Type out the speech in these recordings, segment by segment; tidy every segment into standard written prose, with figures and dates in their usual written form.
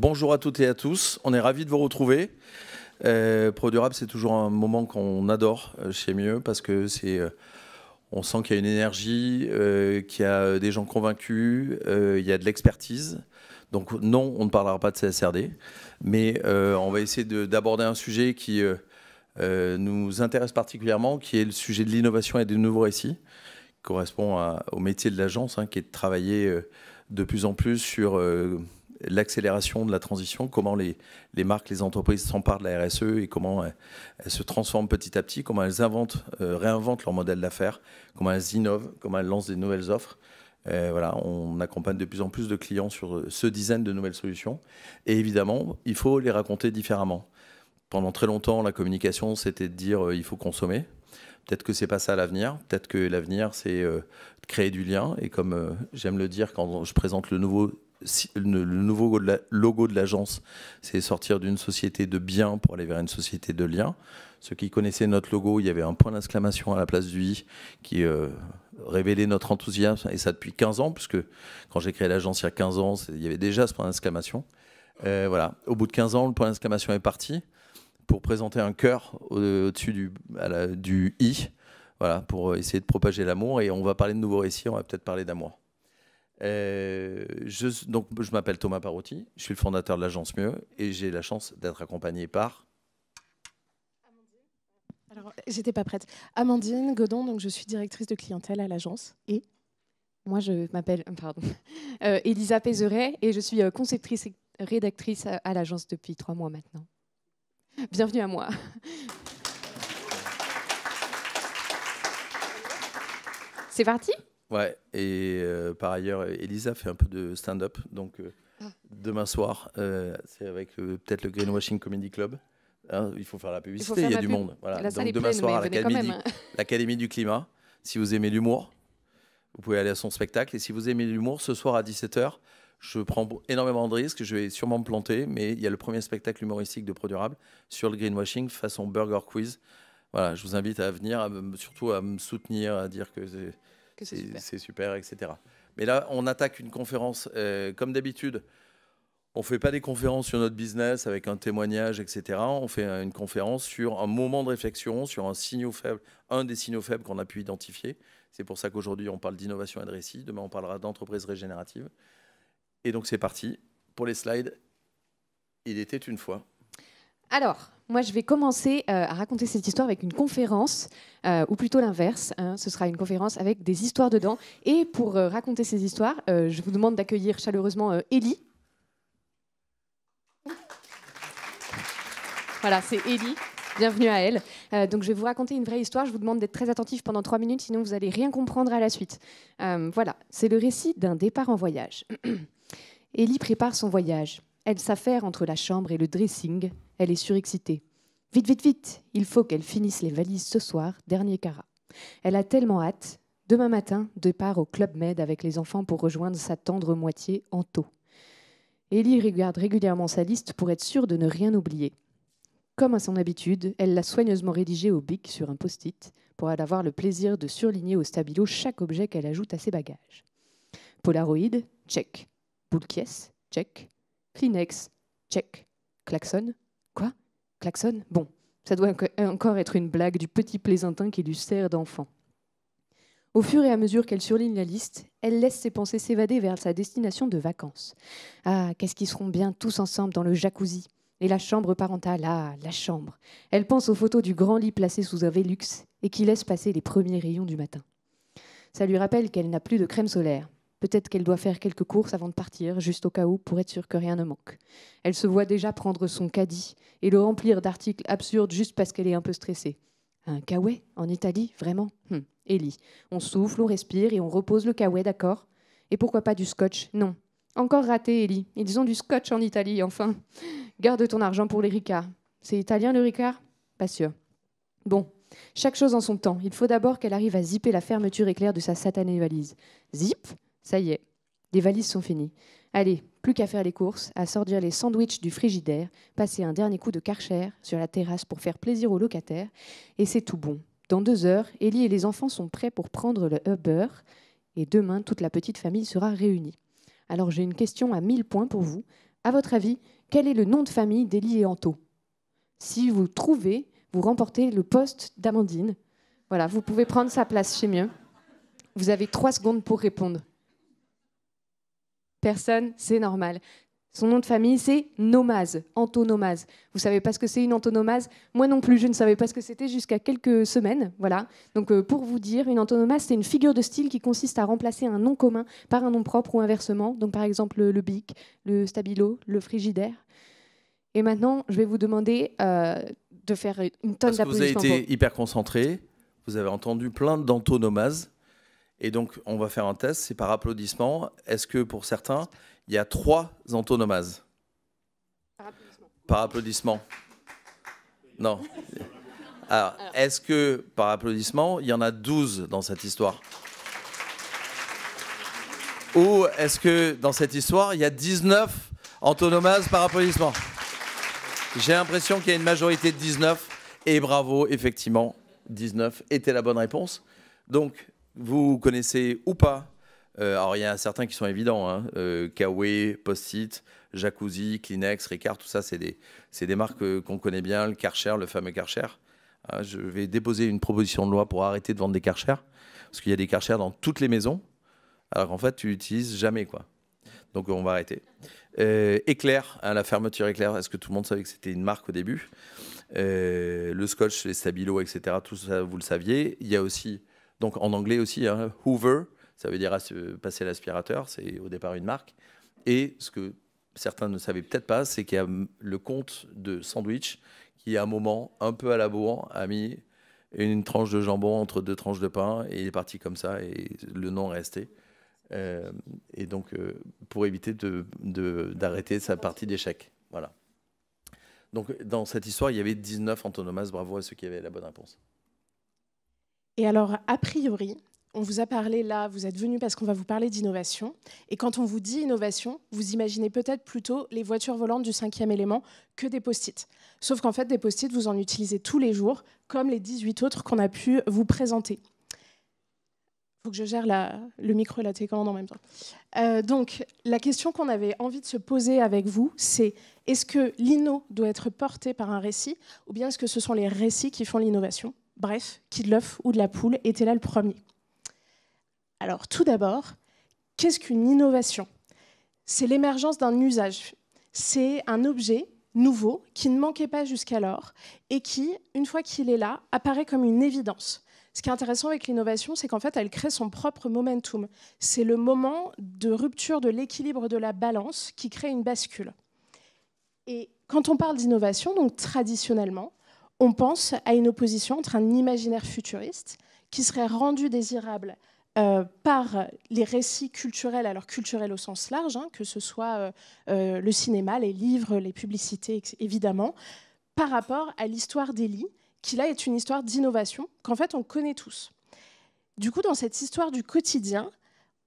Bonjour à toutes et à tous, on est ravis de vous retrouver. ProDurable, c'est toujours un moment qu'on adore chez Mieux parce que on sent qu'il y a une énergie, qu'il y a des gens convaincus, il y a de l'expertise. Donc non, on ne parlera pas de CSRD, mais on va essayer d'aborder un sujet qui nous intéresse particulièrement, qui est le sujet de l'innovation et des nouveaux récits, qui correspond au métier de l'agence, qui est de travailler de plus en plus sur l'accélération de la transition, comment les marques, les entreprises s'emparent de la RSE et comment elles se transforment petit à petit, comment elles réinventent leur modèle d'affaires, comment elles innovent, comment elles lancent des nouvelles offres. Voilà, on accompagne de plus en plus de clients sur ce design de nouvelles solutions. Et évidemment, il faut les raconter différemment. Pendant très longtemps, la communication, c'était de dire il faut consommer. Peut-être que c'est pas ça l'avenir. Peut-être que l'avenir, c'est de créer du lien. Et comme j'aime le dire quand je présente le nouveau logo de l'agence, c'est sortir d'une société de biens pour aller vers une société de liens. Ceux qui connaissaient notre logo, il y avait un point d'exclamation à la place du i qui révélait notre enthousiasme, et ça depuis 15 ans, puisque quand j'ai créé l'agence il y a 15 ans, il y avait déjà ce point d'exclamation. Voilà. Au bout de 15 ans, le point d'exclamation est parti pour présenter un cœur au-dessus du i, voilà, pour essayer de propager l'amour. Et on va parler de nouveaux récits, on va peut-être parler d'amour. Je m'appelle Thomas Parotti, je suis le fondateur de l'agence Mieux et j'ai la chance d'être accompagné par... Alors, j'étais pas prête. Amandine Godon, donc je suis directrice de clientèle à l'agence. Et moi, je m'appelle Elisa Pézeret et je suis conceptrice et rédactrice à l'agence depuis 3 mois maintenant. Bienvenue à moi. C'est parti ? Ouais, et par ailleurs, Elisa fait un peu de stand-up, donc demain soir, c'est avec peut-être le Greenwashing Comedy Club. Hein, il faut faire la publicité, il y a du monde. Voilà. Donc demain soir à l'Académie du Climat, si vous aimez l'humour, vous pouvez aller à son spectacle. Et si vous aimez l'humour, ce soir à 17h, je prends énormément de risques, je vais sûrement me planter, mais il y a le premier spectacle humoristique de ProDurable sur le greenwashing façon Burger Quiz. Voilà, je vous invite à venir, surtout à me soutenir, à dire que c'est super, etc. Mais là, on attaque une conférence, comme d'habitude, on ne fait pas des conférences sur notre business avec un témoignage, etc. On fait une conférence sur un moment de réflexion, sur un des signaux faibles qu'on a pu identifier. C'est pour ça qu'aujourd'hui, on parle d'innovation et de récit. Demain, on parlera d'entreprise régénérative. Et donc, c'est parti. Pour les slides, il était une fois. Alors, moi, je vais commencer à raconter cette histoire avec une conférence, ou plutôt l'inverse. Ce sera une conférence avec des histoires dedans. Et pour raconter ces histoires, je vous demande d'accueillir chaleureusement Ellie. Voilà, c'est Ellie. Bienvenue à elle. Donc, je vais vous raconter une vraie histoire. Je vous demande d'être très attentifs pendant 3 minutes, sinon vous n'allez rien comprendre à la suite. Voilà, c'est le récit d'un départ en voyage. Ellie prépare son voyage. Elle s'affaire entre la chambre et le dressing. Elle est surexcitée. Vite, vite, vite, il faut qu'elle finisse les valises ce soir, dernier carat. Elle a tellement hâte. Demain matin, départ au Club Med avec les enfants pour rejoindre sa tendre moitié en taux. Ellie regarde régulièrement sa liste pour être sûre de ne rien oublier. Comme à son habitude, elle l'a soigneusement rédigée au bic sur un post-it pour avoir le plaisir de surligner au stabilo chaque objet qu'elle ajoute à ses bagages. Polaroid, check. Boule caisse, check. Kleenex, check. Klaxon, quoi ? Klaxon ? Bon, ça doit encore être une blague du petit plaisantin qui lui sert d'enfant. Au fur et à mesure qu'elle surligne la liste, elle laisse ses pensées s'évader vers sa destination de vacances. Ah, qu'est-ce qu'ils seront bien tous ensemble dans le jacuzzi ? Et la chambre parentale, ah, la chambre. Elle pense aux photos du grand lit placé sous un Velux et qui laisse passer les premiers rayons du matin. Ça lui rappelle qu'elle n'a plus de crème solaire. Peut-être qu'elle doit faire quelques courses avant de partir, juste au cas où, pour être sûre que rien ne manque. Elle se voit déjà prendre son caddie et le remplir d'articles absurdes juste parce qu'elle est un peu stressée. Un kawaii en Italie, vraiment ? Ellie. On souffle, on respire et on repose le kawaii, d'accord ? Et pourquoi pas du scotch ? Non. Encore raté, Ellie. Ils ont du scotch en Italie, enfin. Garde ton argent pour les Ricard. C'est italien, le Ricard ? Pas sûr. Bon, chaque chose en son temps. Il faut d'abord qu'elle arrive à zipper la fermeture éclair de sa satanée valise. Zip ? Ça y est, les valises sont finies. Allez, plus qu'à faire les courses, à sortir les sandwichs du frigidaire, passer un dernier coup de Karcher sur la terrasse pour faire plaisir aux locataires, et c'est tout bon. Dans 2 heures, Ellie et les enfants sont prêts pour prendre le Uber, et demain, toute la petite famille sera réunie. Alors j'ai une question à 1000 points pour vous. À votre avis, quel est le nom de famille d'Élie et Anto? Si vous trouvez, vous remportez le poste d'Amandine. Voilà, vous pouvez prendre sa place chez Mieux. Vous avez 3 secondes pour répondre. Personne, c'est normal. Son nom de famille, c'est Nomase, antonomase. Vous ne savez pas ce que c'est une antonomase? Moi non plus, je ne savais pas ce que c'était jusqu'à quelques semaines. Voilà. Donc, pour vous dire, une antonomase, c'est une figure de style qui consiste à remplacer un nom commun par un nom propre ou inversement. Donc, par exemple, le bic, le stabilo, le frigidaire. Et maintenant, je vais vous demander de faire une tonne d'applaudissements. Vous avez été hyper concentré, vous avez entendu plein d'antonomases. Et donc, on va faire un test, c'est par applaudissement. Est-ce que pour certains, il y a 3 antonomases? Par applaudissement. Non. Alors, est-ce que par applaudissement, il y en a 12 dans cette histoire? Ou est-ce que dans cette histoire, il y a 19 antonomases par applaudissement? J'ai l'impression qu'il y a une majorité de 19. Et bravo, effectivement, 19 était la bonne réponse. Donc, vous connaissez ou pas, alors il y a certains qui sont évidents, hein, Kawe, Post-it, Jacuzzi, Kleenex, Ricard, tout ça, c'est des marques qu'on connaît bien, le Karcher, le fameux Karcher. Je vais déposer une proposition de loi pour arrêter de vendre des Karcher, parce qu'il y a des Karcher dans toutes les maisons, alors qu'en fait, tu n'utilises jamais, quoi. Donc on va arrêter. Éclair, hein, la fermeture Éclair, est-ce que tout le monde savait que c'était une marque au début? Le scotch, les stabilos, etc., tout ça, vous le saviez. Il y a aussi... Donc en anglais aussi, hein, Hoover, ça veut dire passer l'aspirateur, c'est au départ une marque. Et ce que certains ne savaient peut-être pas, c'est qu'il y a le compte de sandwich qui, à un moment, un peu à la bourre, a mis une tranche de jambon entre 2 tranches de pain et il est parti comme ça et le nom est resté. Et donc, pour éviter d'arrêter sa partie d'échec. Voilà. Donc dans cette histoire, il y avait 19 antonomases. Bravo à ceux qui avaient la bonne réponse. Et alors, a priori, on vous a parlé là, vous êtes venus parce qu'on va vous parler d'innovation. Et quand on vous dit innovation, vous imaginez peut-être plutôt les voitures volantes du 5e élément que des post-it. Sauf qu'en fait, des post-it, vous en utilisez tous les jours, comme les 18 autres qu'on a pu vous présenter. Il faut que je gère le micro et la télécommande en même temps. Donc, la question qu'on avait envie de se poser avec vous, c'est est-ce que l'inno doit être porté par un récit ou bien est-ce que ce sont les récits qui font l'innovation? Bref, qui de l'œuf ou de la poule était là le premier? Alors, tout d'abord, qu'est-ce qu'une innovation? C'est l'émergence d'un usage. C'est un objet nouveau qui ne manquait pas jusqu'alors et qui, une fois qu'il est là, apparaît comme une évidence. Ce qui est intéressant avec l'innovation, c'est qu'en fait, elle crée son propre momentum. C'est le moment de rupture de l'équilibre de la balance qui crée une bascule. Et quand on parle d'innovation, donc traditionnellement, on pense à une opposition entre un imaginaire futuriste qui serait rendu désirable par les récits culturels, alors culturels au sens large, hein, que ce soit le cinéma, les livres, les publicités, évidemment, par rapport à l'histoire d'Élie, qui là est une histoire d'innovation qu'en fait on connaît tous. Du coup, dans cette histoire du quotidien,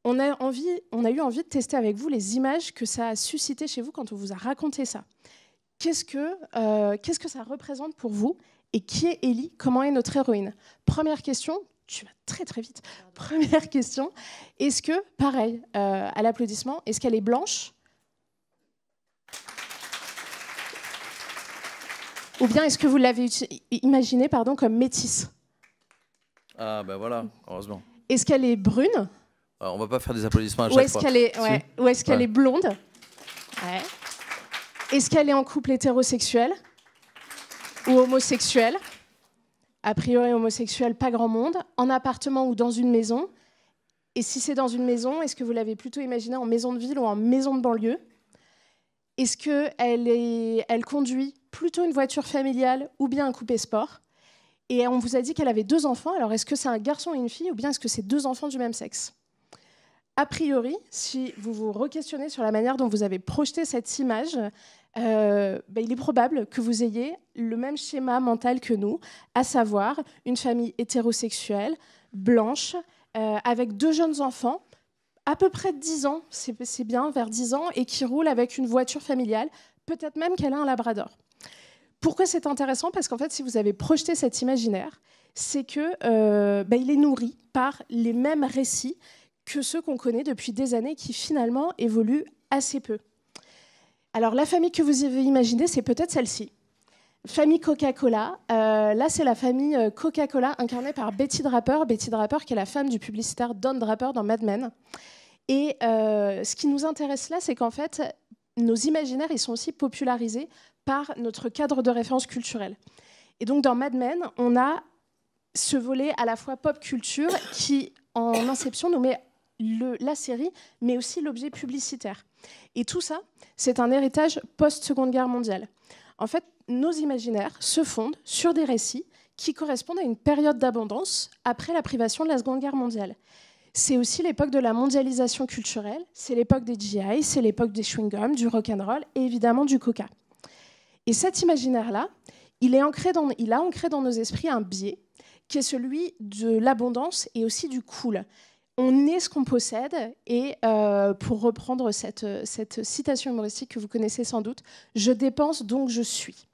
on a eu envie de tester avec vous les images que ça a suscité chez vous quand on vous a raconté ça. Qu'est-ce que ça représente pour vous et qui est Élie? Comment est notre héroïne? Première question, tu vas très très vite. Première question, est-ce que, pareil, à l'applaudissement, est-ce qu'elle est blanche? Ou bien est-ce que vous l'avez imaginée comme métisse? Ah ben voilà, heureusement. Est-ce qu'elle est brune? Alors, on va pas faire des applaudissements à chaque fois. Ou est-ce qu'elle est blonde? Ouais. Est-ce qu'elle est en couple hétérosexuel ou homosexuel? A priori homosexuel, pas grand monde. En appartement ou dans une maison? Et si c'est dans une maison, est-ce que vous l'avez plutôt imaginé en maison de ville ou en maison de banlieue? Est-ce qu'elle conduit plutôt une voiture familiale ou bien un coupé sport? Et on vous a dit qu'elle avait 2 enfants. Alors, est-ce que c'est un garçon et une fille ou bien est-ce que c'est 2 enfants du même sexe? A priori, si vous vous re-questionnez sur la manière dont vous avez projeté cette image, il est probable que vous ayez le même schéma mental que nous, à savoir une famille hétérosexuelle, blanche, avec 2 jeunes enfants, à peu près de 10 ans, c'est bien, vers 10 ans, et qui roule avec une voiture familiale, peut-être même qu'elle a un labrador. Pourquoi c'est intéressant? Parce qu'en fait, si vous avez projeté cet imaginaire, c'est qu'il est nourri par les mêmes récits que ceux qu'on connaît depuis des années qui finalement évoluent assez peu. Alors, la famille que vous avez imaginée, c'est peut-être celle-ci. Famille Coca-Cola. Là, c'est la famille Coca-Cola incarnée par Betty Draper. Betty Draper, qui est la femme du publicitaire Don Draper dans Mad Men. Et ce qui nous intéresse là, c'est qu'en fait, nos imaginaires, ils sont aussi popularisés par notre cadre de référence culturelle. Et donc, dans Mad Men, on a ce volet à la fois pop culture qui, en inception, nous met la série, mais aussi l'objet publicitaire. Et tout ça, c'est un héritage post-Seconde Guerre mondiale. En fait, nos imaginaires se fondent sur des récits qui correspondent à une période d'abondance après la privation de la Seconde Guerre mondiale. C'est aussi l'époque de la mondialisation culturelle, c'est l'époque des GI, c'est l'époque des chewing-gums, du rock'n'roll et évidemment du coca. Et cet imaginaire-là, il a ancré dans nos esprits un biais qui est celui de l'abondance et aussi du cool. On est ce qu'on possède, et pour reprendre cette citation humoristique que vous connaissez sans doute, je dépense donc je suis.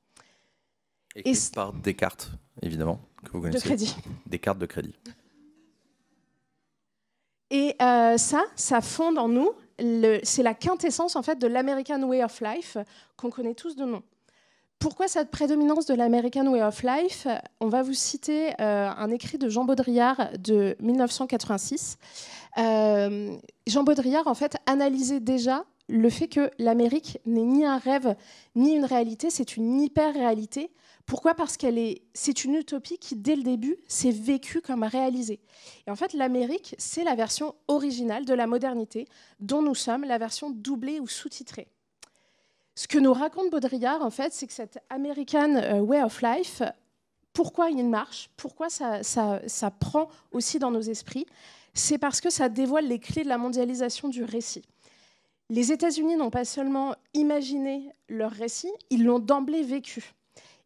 Écrite par Descartes, évidemment, que vous connaissez. De crédit. Descartes de crédit. Et ça fonde en nous, c'est la quintessence en fait de l'American Way of Life qu'on connaît tous de nom. Pourquoi cette prédominance de l'American Way of Life ? On va vous citer un écrit de Jean Baudrillard de 1986. Jean Baudrillard, en fait, analysait déjà le fait que l'Amérique n'est ni un rêve ni une réalité, c'est une hyper-réalité. Pourquoi ? Parce c'est une utopie qui, dès le début, s'est vécue comme réalisée. Et en fait, l'Amérique, c'est la version originale de la modernité dont nous sommes, la version doublée ou sous-titrée. Ce que nous raconte Baudrillard, en fait, c'est que cette American Way of Life, pourquoi il marche, pourquoi ça prend aussi dans nos esprits, c'est parce que ça dévoile les clés de la mondialisation du récit. Les États-Unis n'ont pas seulement imaginé leur récit, ils l'ont d'emblée vécu.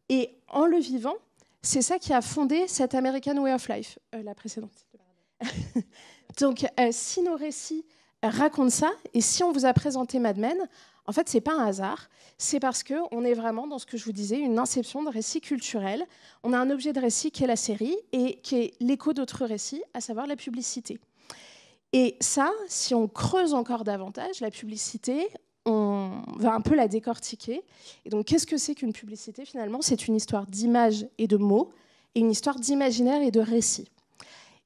Et en le vivant, c'est ça qui a fondé cette American Way of Life, la précédente. Donc, si nos récits racontent ça, et si on vous a présenté Mad Men, en fait, ce n'est pas un hasard, c'est parce qu'on est vraiment dans ce que je vous disais, une inception de récit culturel. On a un objet de récit qui est la série et qui est l'écho d'autres récits, à savoir la publicité. Et ça, si on creuse encore davantage, la publicité, on va un peu la décortiquer. Et donc, qu'est-ce que c'est qu'une publicité finalement ? C'est une histoire d'images et de mots et une histoire d'imaginaire et de récits.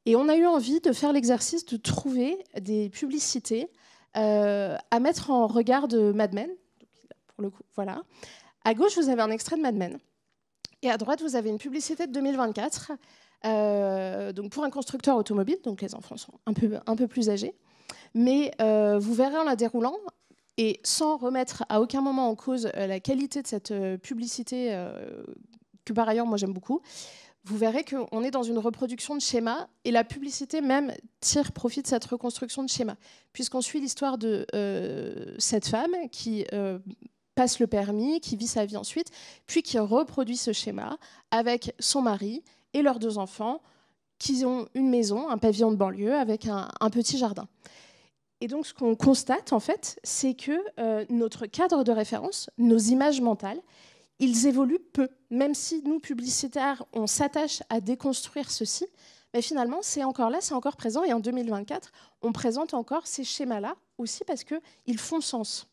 Et on a eu envie de faire l'exercice de trouver des publicités à mettre en regard de Mad Men. Pour le coup, voilà. À gauche, vous avez un extrait de Mad Men. Et à droite, vous avez une publicité de 2024 donc pour un constructeur automobile. Donc les enfants sont un peu plus âgés. Mais vous verrez en la déroulant, et sans remettre à aucun moment en cause la qualité de cette publicité, que par ailleurs, moi, j'aime beaucoup, vous verrez qu'on est dans une reproduction de schéma, et la publicité même tire profit de cette reconstruction de schéma, puisqu'on suit l'histoire de cette femme qui passe le permis, qui vit sa vie ensuite, puis qui reproduit ce schéma avec son mari et leurs 2 enfants, qui ont une maison, un pavillon de banlieue avec un petit jardin. Et donc, ce qu'on constate, en fait, c'est que notre cadre de référence, nos images mentales, ils évoluent peu. Même si nous, publicitaires, on s'attache à déconstruire ceci, mais finalement, c'est encore là, c'est encore présent. Et en 2024, on présente encore ces schémas-là aussi parce qu'ils font sens.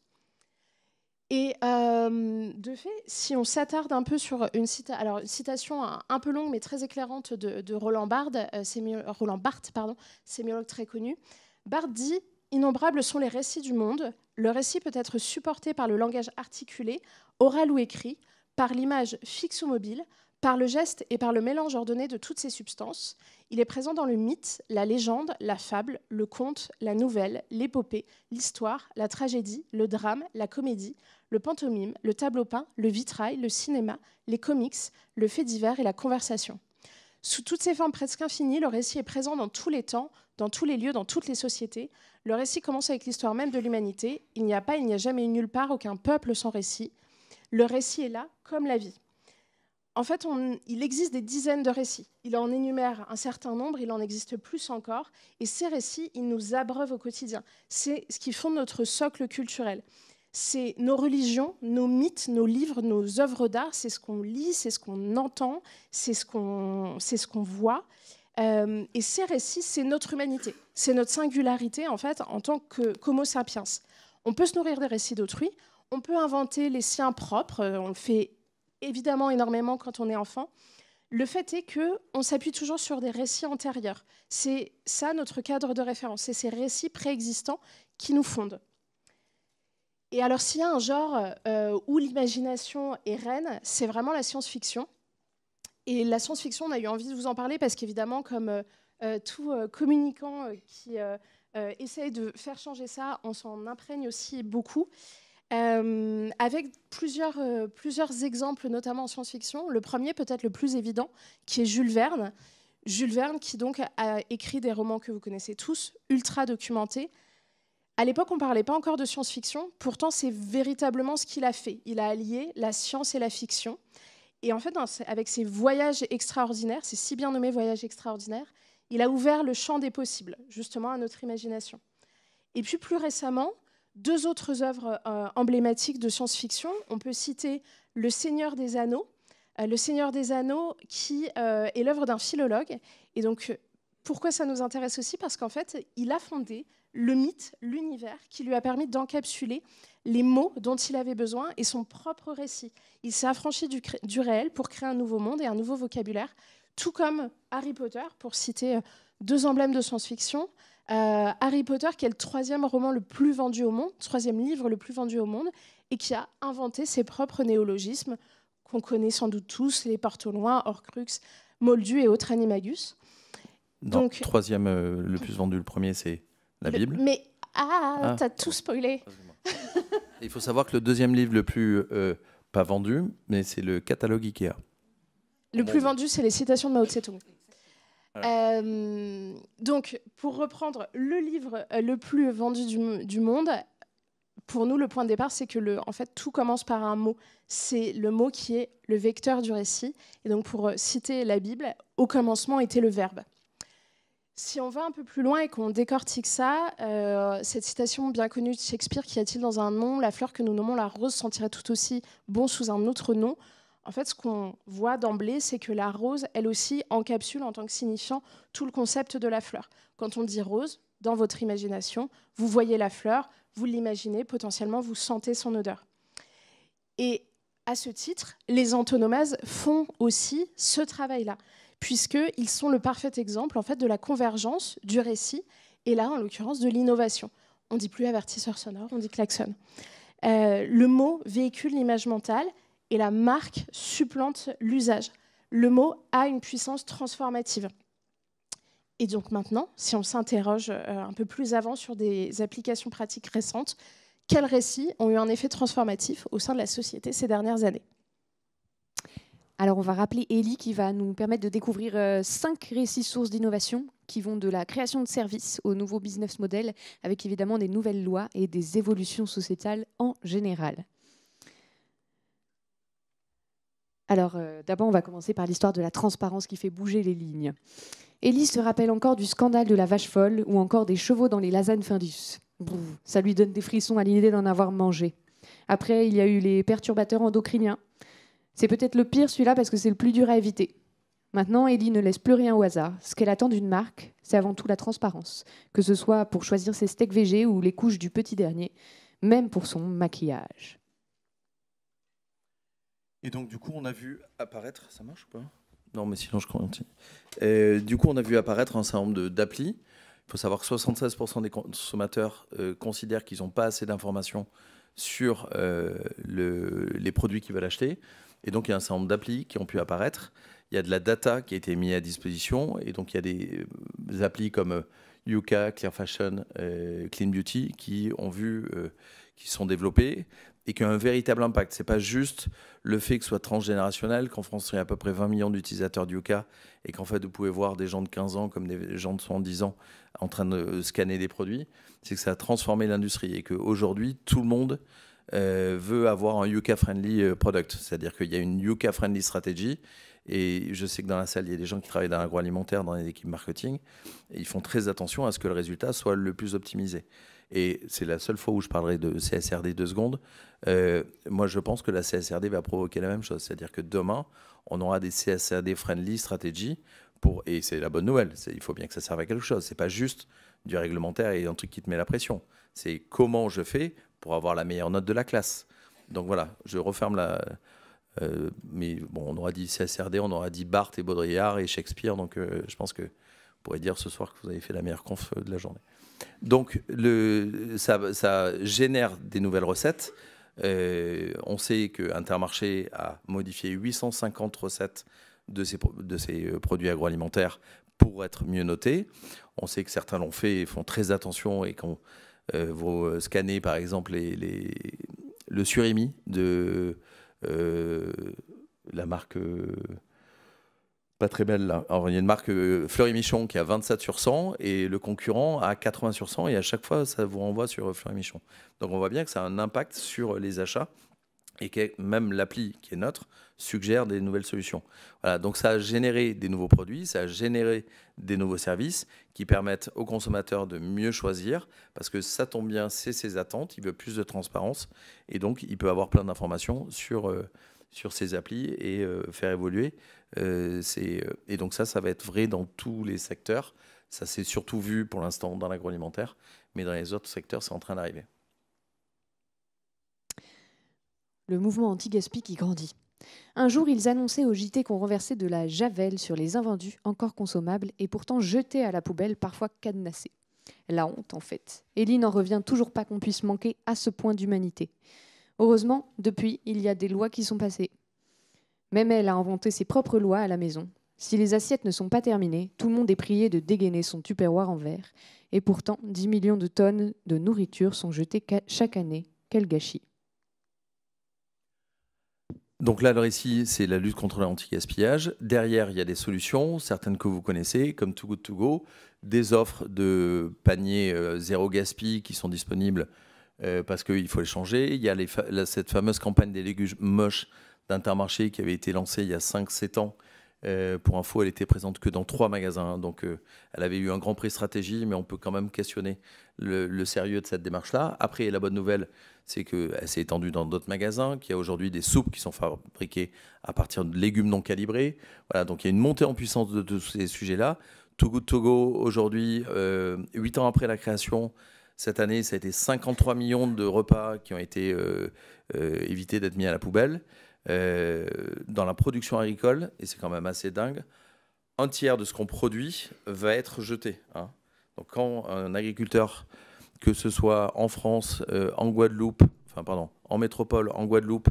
Et de fait, si on s'attarde un peu sur une citation un peu longue, mais très éclairante de Roland Barthes, sémiologue très connu, Barthes dit « Innombrables sont les récits du monde. Le récit peut être supporté par le langage articulé, oral ou écrit, par l'image fixe ou mobile, par le geste et par le mélange ordonné de toutes ces substances. Il est présent dans le mythe, la légende, la fable, le conte, la nouvelle, l'épopée, l'histoire, la tragédie, le drame, la comédie, le pantomime, le tableau peint, le vitrail, le cinéma, les comics, le fait divers et la conversation. Sous toutes ces formes presque infinies, le récit est présent dans tous les temps, dans tous les lieux, dans toutes les sociétés. Le récit commence avec l'histoire même de l'humanité. Il n'y a jamais eu nulle part aucun peuple sans récit. Le récit est là, comme la vie. » En fait, il existe des dizaines de récits. Il en énumère un certain nombre, il en existe plus encore. Et ces récits, ils nous abreuvent au quotidien. C'est ce qui fonde notre socle culturel. C'est nos religions, nos mythes, nos livres, nos œuvres d'art. C'est ce qu'on lit, c'est ce qu'on entend, c'est ce qu'on voit. Et ces récits, c'est notre humanité. C'est notre singularité, en fait, en tant qu'Homo sapiens. On peut se nourrir des récits d'autrui, On peut inventer les siens propres, on le fait évidemment énormément quand on est enfant. Le fait est qu'on s'appuie toujours sur des récits antérieurs. C'est ça notre cadre de référence, c'est ces récits préexistants qui nous fondent. Et alors s'il y a un genre où l'imagination est reine, c'est vraiment la science-fiction. Et la science-fiction, on a eu envie de vous en parler parce qu'évidemment, comme tout communicant qui essaye de faire changer ça, on s'en imprègne aussi beaucoup. Avec plusieurs exemples, notamment en science-fiction. Le premier, peut-être le plus évident, qui est Jules Verne. Jules Verne, qui donc a écrit des romans que vous connaissez tous, ultra documentés. À l'époque, on ne parlait pas encore de science-fiction. Pourtant, c'est véritablement ce qu'il a fait. Il a allié la science et la fiction. Et en fait, avec ses voyages extraordinaires, ces si bien nommés voyages extraordinaires, il a ouvert le champ des possibles, justement, à notre imagination. Et puis, plus récemment, 2 autres œuvres emblématiques de science-fiction. On peut citer Le Seigneur des Anneaux. Le Seigneur des Anneaux, qui est l'œuvre d'un philologue. Et donc, pourquoi ça nous intéresse aussi? Parce qu'en fait, il a fondé le mythe, l'univers, qui lui a permis d'encapsuler les mots dont il avait besoin et son propre récit. Il s'est affranchi du réel pour créer un nouveau monde et un nouveau vocabulaire, tout comme Harry Potter, pour citer 2 emblèmes de science-fiction. Harry Potter, qui est le 3e roman le plus vendu au monde, 3e livre le plus vendu au monde, et qui a inventé ses propres néologismes, qu'on connaît sans doute tous, les portes au loin, Horcrux, Moldu et autres animagus. Donc, 3e le plus vendu, le premier, c'est la Bible. Mais, t'as tout spoilé. Il faut savoir que le 2e livre le plus, pas vendu, mais c'est le catalogue Ikea. Le plus vendu, c'est les citations de Mao Tse-tung. Voilà. Donc, pour reprendre le livre le plus vendu du monde, pour nous, le point de départ, c'est que en fait, tout commence par un mot. C'est le mot qui est le vecteur du récit. Et donc, pour citer la Bible, au commencement était le verbe. Si on va un peu plus loin et qu'on décortique ça, cette citation bien connue de Shakespeare, qu'y a-t-il dans un nom? La fleur que nous nommons la rose sentirait tout aussi bon sous un autre nom. En fait, ce qu'on voit d'emblée, c'est que la rose, elle aussi, encapsule en tant que signifiant tout le concept de la fleur. Quand on dit rose, dans votre imagination, vous voyez la fleur, vous l'imaginez, potentiellement, vous sentez son odeur. Et à ce titre, les antonomases font aussi ce travail-là, puisqu'ils sont le parfait exemple en fait, de la convergence du récit, et là, en l'occurrence, de l'innovation. On ne dit plus avertisseur sonore, on dit klaxon. Le mot véhicule l'image mentale, et la marque supplante l'usage. Le mot a une puissance transformative. Et donc maintenant, si on s'interroge un peu plus avant sur des applications pratiques récentes, quels récits ont eu un effet transformatif au sein de la société ces dernières années? Alors on va rappeler Élie qui va nous permettre de découvrir 5 récits sources d'innovation qui vont de la création de services au nouveau business model, avec évidemment des nouvelles lois et des évolutions sociétales en général. Alors, d'abord, on va commencer par l'histoire de la transparence qui fait bouger les lignes. Élie se rappelle encore du scandale de la vache folle ou encore des chevaux dans les lasagnes Findus. Ça lui donne des frissons à l'idée d'en avoir mangé. Après, il y a eu les perturbateurs endocriniens. C'est peut-être le pire, celui-là, parce que c'est le plus dur à éviter. Maintenant, Élie ne laisse plus rien au hasard. Ce qu'elle attend d'une marque, c'est avant tout la transparence. Que ce soit pour choisir ses steaks végés ou les couches du petit dernier, même pour son maquillage. Et donc, du coup, on a vu apparaître... Ça marche ou pas? Non, mais sinon, je continue. Du coup, on a vu apparaître un certain nombre d'applis. Il faut savoir que 76% des consommateurs considèrent qu'ils n'ont pas assez d'informations sur les produits qu'ils veulent acheter. Et donc, il y a un certain nombre d'applis qui ont pu apparaître. Il y a de la data qui a été mise à disposition. Et donc, il y a des applis comme Yuka, Clear Fashion, Clean Beauty qui sont développées et qui ont un véritable impact. Ce n'est pas juste le fait que ce soit transgénérationnel, qu'en France, il y a à peu près 20 millions d'utilisateurs d'Yuka et qu'en fait, vous pouvez voir des gens de 15 ans comme des gens de 70 ans en train de scanner des produits. C'est que ça a transformé l'industrie et qu'aujourd'hui, tout le monde veut avoir un Yuka-friendly product. C'est-à-dire qu'il y a une Yuka-friendly stratégie. Et je sais que dans la salle, il y a des gens qui travaillent dans l'agroalimentaire, dans les équipes marketing. Et ils font très attention à ce que le résultat soit le plus optimisé. Et c'est la seule fois où je parlerai de CSRD 2 secondes. Moi, je pense que la CSRD va provoquer la même chose. C'est-à-dire que demain, on aura des CSRD-friendly stratégies. Et c'est la bonne nouvelle. Il faut bien que ça serve à quelque chose. Ce n'est pas juste du réglementaire et un truc qui te met la pression. C'est comment je fais pour avoir la meilleure note de la classe. Donc voilà, je referme la... mais bon, on aura dit CSRD, on aura dit Barthes et Baudrillard et Shakespeare, donc je pense que vous pourrez dire ce soir que vous avez fait la meilleure conf de la journée. Donc ça génère des nouvelles recettes. On sait que Intermarché a modifié 850 recettes de ces produits agroalimentaires pour être mieux notés. On sait que certains l'ont fait et font très attention, et quand vous scannez par exemple le surimi de la marque pas très belle là. Alors, il y a une marque Fleury Michon qui a 27 sur 100 et le concurrent a 80 sur 100, et à chaque fois ça vous renvoie sur Fleury Michon. Donc on voit bien que ça a un impact sur les achats, et que même l'appli qui est neutre suggère des nouvelles solutions. Voilà, donc ça a généré des nouveaux produits, ça a généré des nouveaux services qui permettent aux consommateurs de mieux choisir, parce que ça tombe bien, c'est ses attentes, il veut plus de transparence, et donc il peut avoir plein d'informations sur ces applis et faire évoluer. Et donc ça va être vrai dans tous les secteurs. Ça s'est surtout vu pour l'instant dans l'agroalimentaire, mais dans les autres secteurs, c'est en train d'arriver. Le mouvement anti-gaspi qui grandit. Un jour, ils annonçaient au JT qu'on renversait de la javel sur les invendus encore consommables et pourtant jetés à la poubelle, parfois cadenassés. La honte, en fait. Élie n'en revient toujours pas qu'on puisse manquer à ce point d'humanité. Heureusement, depuis, il y a des lois qui sont passées. Même elle a inventé ses propres lois à la maison. Si les assiettes ne sont pas terminées, tout le monde est prié de dégainer son tupperware en verre. Et pourtant, 10 millions de tonnes de nourriture sont jetées chaque année. Quel gâchis! Donc là, le récit, c'est la lutte contre l'anti-gaspillage. Derrière, il y a des solutions, certaines que vous connaissez, comme Too Good To Go, des offres de paniers zéro gaspi qui sont disponibles parce qu'il faut les changer. Il y a cette fameuse campagne des légumes moches d'Intermarché qui avait été lancée il y a 5-7 ans. Pour info, elle était présente que dans 3 magasins. Donc, elle avait eu un grand prix stratégie, mais on peut quand même questionner le sérieux de cette démarche-là. Après, la bonne nouvelle, c'est qu'elle s'est étendue dans d'autres magasins, qu'il y a aujourd'hui des soupes qui sont fabriquées à partir de légumes non calibrés. Voilà, donc il y a une montée en puissance de tous ces sujets-là. Too Good To Go, aujourd'hui, 8 ans après la création, cette année, ça a été 53 millions de repas qui ont été évités d'être mis à la poubelle. Dans la production agricole, et c'est quand même assez dingue, un tiers de ce qu'on produit va être jeté. Hein. Donc quand un agriculteur, que ce soit en France, en Guadeloupe, en métropole, en Guadeloupe,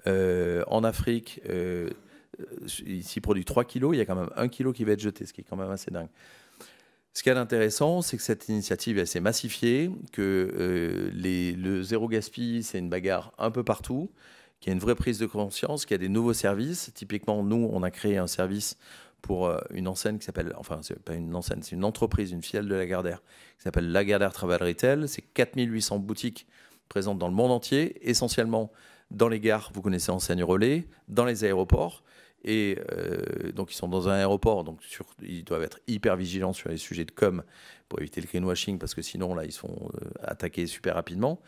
en Afrique, s'il produit 3 kilos, il y a quand même 1 kilo qui va être jeté, ce qui est quand même assez dingue. Ce qui est intéressant, c'est que cette initiative elle s'est massifiée, que le zéro gaspille, c'est une bagarre un peu partout, qu'il y a une vraie prise de conscience, qu'il y a des nouveaux services. Typiquement, nous, on a créé un service pour une enseigne qui s'appelle, enfin, c'est pas une enseigne, c'est une entreprise, une filiale de Lagardère, qui s'appelle Lagardère Travel Retail. C'est 4800 boutiques présentes dans le monde entier, essentiellement dans les gares, vous connaissez Enseigne Relais, dans les aéroports. Et donc, ils sont dans un aéroport, donc ils doivent être hyper vigilants sur les sujets de com pour éviter le greenwashing, parce que sinon, là, ils se font attaquer super rapidement.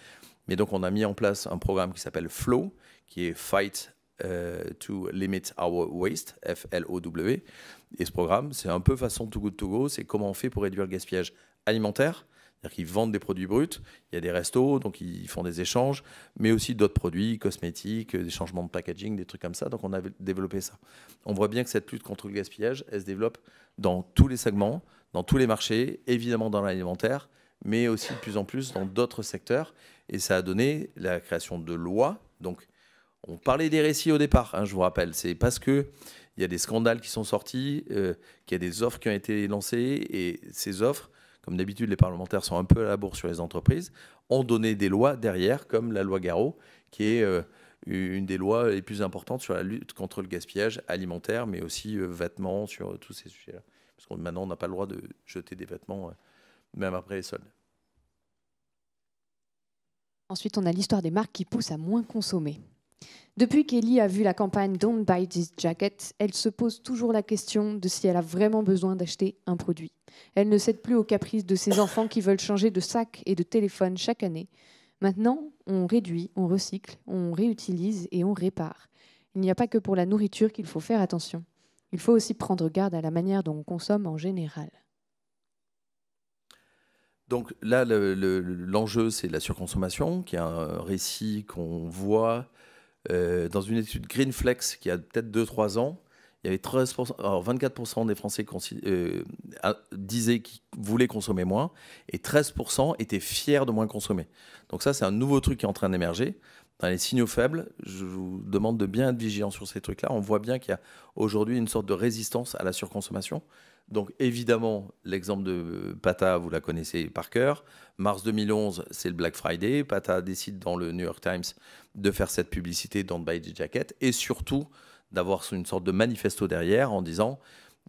Mais donc, on a mis en place un programme qui s'appelle FLOW, qui est Fight to Limit Our Waste, F-L-O-W. Et ce programme, c'est un peu façon Too Good To Go, c'est comment on fait pour réduire le gaspillage alimentaire. C'est-à-dire qu'ils vendent des produits bruts, il y a des restos, donc ils font des échanges, mais aussi d'autres produits, cosmétiques, des changements de packaging, des trucs comme ça. Donc on a développé ça. On voit bien que cette lutte contre le gaspillage, elle se développe dans tous les segments, dans tous les marchés, évidemment dans l'alimentaire, mais aussi de plus en plus dans d'autres secteurs. Et ça a donné la création de lois. Donc on parlait des récits au départ, hein, je vous rappelle. C'est parce qu'il y a des scandales qui sont sortis, qu'il y a des offres qui ont été lancées, et ces offres, comme d'habitude, les parlementaires sont un peu à la bourre sur les entreprises, ont donné des lois derrière, comme la loi Garot, qui est une des lois les plus importantes sur la lutte contre le gaspillage alimentaire, mais aussi vêtements, sur tous ces sujets-là. Parce que maintenant, on n'a pas le droit de jeter des vêtements, même après les soldes. Ensuite, on a l'histoire des marques qui poussent à moins consommer. Depuis qu'Élie a vu la campagne Don't Buy This Jacket, elle se pose toujours la question de si elle a vraiment besoin d'acheter un produit. Elle ne cède plus aux caprices de ses enfants qui veulent changer de sac et de téléphone chaque année. Maintenant, on réduit, on recycle, on réutilise et on répare. Il n'y a pas que pour la nourriture qu'il faut faire attention. Il faut aussi prendre garde à la manière dont on consomme en général. Donc là, l'enjeu, c'est la surconsommation, qui est un récit qu'on voit dans une étude Greenflex qui a peut-être 2-3 ans. Il y avait 13%, alors 24% des Français disaient qu'ils voulaient consommer moins et 13% étaient fiers de moins consommer. Donc ça, c'est un nouveau truc qui est en train d'émerger. Dans les signaux faibles, je vous demande de bien être vigilant sur ces trucs-là. On voit bien qu'il y a aujourd'hui une sorte de résistance à la surconsommation. Donc évidemment, l'exemple de Pata, vous la connaissez par cœur. Mars 2011, c'est le Black Friday. Pata décide dans le New York Times de faire cette publicité Don't Buy the Jacket et surtout d'avoir une sorte de manifesto derrière en disant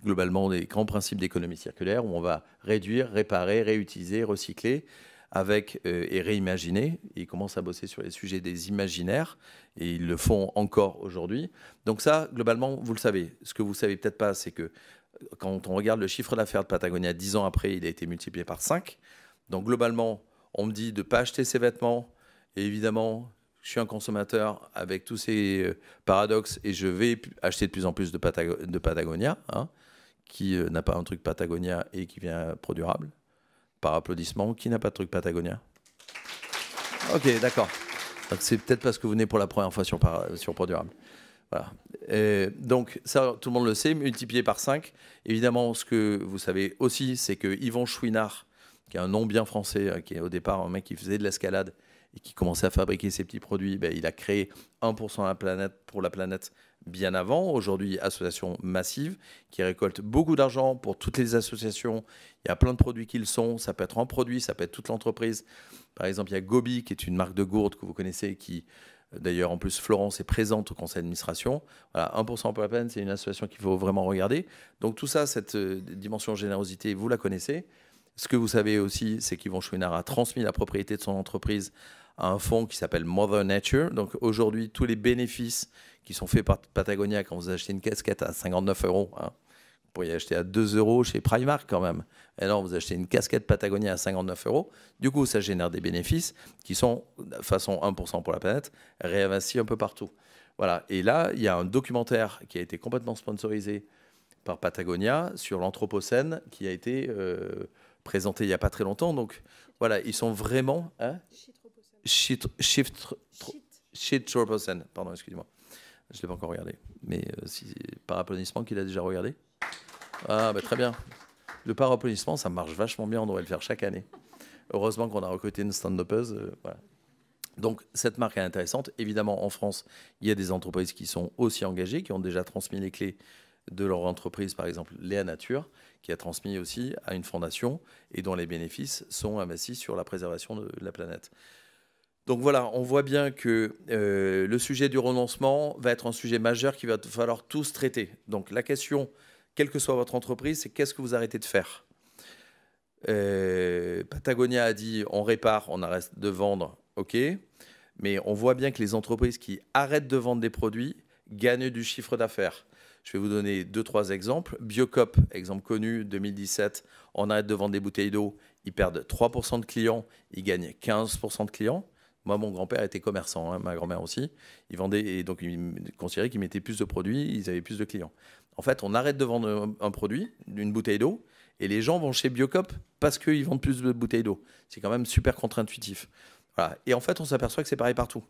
globalement des grands principes d'économie circulaire où on va réduire, réparer, réutiliser, recycler et réimaginer. Ils commencent à bosser sur les sujets des imaginaires et ils le font encore aujourd'hui. Donc ça, globalement, vous le savez. Ce que vous ne savez peut-être pas, c'est que quand on regarde le chiffre d'affaires de Patagonia 10 ans après, il a été multiplié par 5. Donc globalement, on me dit de ne pas acheter ces vêtements. Et évidemment, je suis un consommateur avec tous ces paradoxes et je vais acheter de plus en plus de Patagonia, hein, qui n'a pas un truc Patagonia et qui vient Pro-Durable. Par applaudissement, qui n'a pas de truc Patagonia? Ok, d'accord. C'est peut-être parce que vous venez pour la première fois sur Pro-Durable. Voilà. Donc ça, tout le monde le sait, multiplié par 5. Évidemment, ce que vous savez aussi, c'est que Yvon Chouinard, qui est un nom bien français, qui est au départ un mec qui faisait de l'escalade et qui commençait à fabriquer ses petits produits, il a créé 1% pour la planète bien avant. Aujourd'hui, association massive qui récolte beaucoup d'argent pour toutes les associations. Il y a plein de produits qui le sont. Ça peut être un produit, ça peut être toute l'entreprise. Par exemple, il y a Gobi, qui est une marque de gourde que vous connaissez, qui d'ailleurs, en plus, Florence est présente au conseil d'administration. Voilà, 1% pour la planète, c'est une association qu'il faut vraiment regarder. Donc tout ça, cette dimension générosité, vous la connaissez. Ce que vous savez aussi, c'est qu'Yvon Chouinard a transmis la propriété de son entreprise à un fonds qui s'appelle Mother Nature. Donc aujourd'hui, tous les bénéfices qui sont faits par Patagonia quand vous achetez une casquette à 59 €, hein, vous pourriez acheter à 2 € chez Primark quand même. Et alors, vous achetez une casquette Patagonia à 59 €. Du coup, ça génère des bénéfices qui sont, de façon 1% pour la planète, réinvestis un peu partout. Voilà. Et là, il y a un documentaire qui a été complètement sponsorisé par Patagonia sur l'Anthropocène qui a été présenté il n'y a pas très longtemps. Donc, voilà, ils sont vraiment... Hein, Shitropocène, pardon, excusez-moi. Je ne l'ai pas encore regardé. Mais par applaudissement, qu'il a déjà regardé. Ah, très bien. Le par applaudissement, ça marche vachement bien. On devrait le faire chaque année. Heureusement qu'on a recruté une stand-upeuse. Voilà. Donc, cette marque est intéressante. Évidemment, en France, il y a des entreprises qui sont aussi engagées, qui ont déjà transmis les clés de leur entreprise, par exemple Léa Nature, qui a transmis aussi à une fondation et dont les bénéfices sont investis sur la préservation de la planète. Donc voilà, on voit bien que le sujet du renoncement va être un sujet majeur qu'il va falloir tous traiter. Donc la question, quelle que soit votre entreprise, c'est qu'est-ce que vous arrêtez de faire? Patagonia a dit on répare, on arrête de vendre, ok. Mais on voit bien que les entreprises qui arrêtent de vendre des produits gagnent du chiffre d'affaires. Je vais vous donner 2-3 exemples. Biocop, exemple connu, 2017, on arrête de vendre des bouteilles d'eau, ils perdent 3% de clients, ils gagnent 15% de clients. Moi, mon grand-père était commerçant, hein, ma grand-mère aussi. Ils vendaient, et donc ils considéraient qu'ils mettaient plus de produits, ils avaient plus de clients. En fait, on arrête de vendre un produit, une bouteille d'eau, et les gens vont chez Biocop parce qu'ils vendent plus de bouteilles d'eau. C'est quand même super contre-intuitif. Voilà. Et en fait, on s'aperçoit que c'est pareil partout.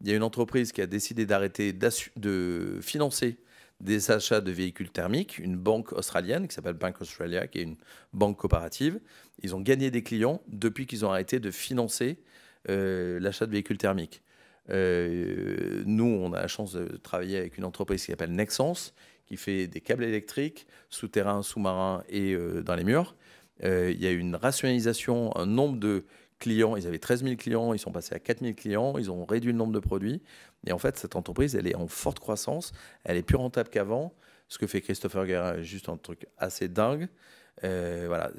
Il y a une entreprise qui a décidé d'arrêter de financer des achats de véhicules thermiques, une banque australienne qui s'appelle Bank Australia, qui est une banque coopérative. Ils ont gagné des clients depuis qu'ils ont arrêté de financer l'achat de véhicules thermiques. Nous, on a la chance de travailler avec une entreprise qui s'appelle Nexans, qui fait des câbles électriques, souterrains, sous-marins et dans les murs. Il y a eu une rationalisation, un nombre de clients. Ils avaient 13 000 clients, ils sont passés à 4 000 clients, ils ont réduit le nombre de produits. Et en fait, cette entreprise, elle est en forte croissance, elle est plus rentable qu'avant. Ce que fait Christopher Guérin est juste un truc assez dingue. Voilà,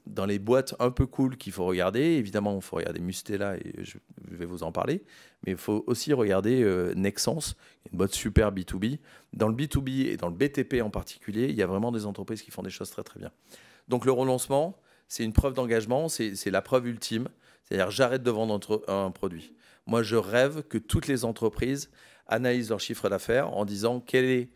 dans les boîtes un peu cool qu'il faut regarder, évidemment, il faut regarder Mustela et je vais vous en parler, mais il faut aussi regarder Nexans, une boîte super B2B. Dans le B2B et dans le BTP en particulier, il y a vraiment des entreprises qui font des choses très très bien. Donc le renoncement, c'est une preuve d'engagement, c'est la preuve ultime, c'est-à-dire j'arrête de vendre un produit. Moi, je rêve que toutes les entreprises analysent leur chiffre d'affaires en disant quelle est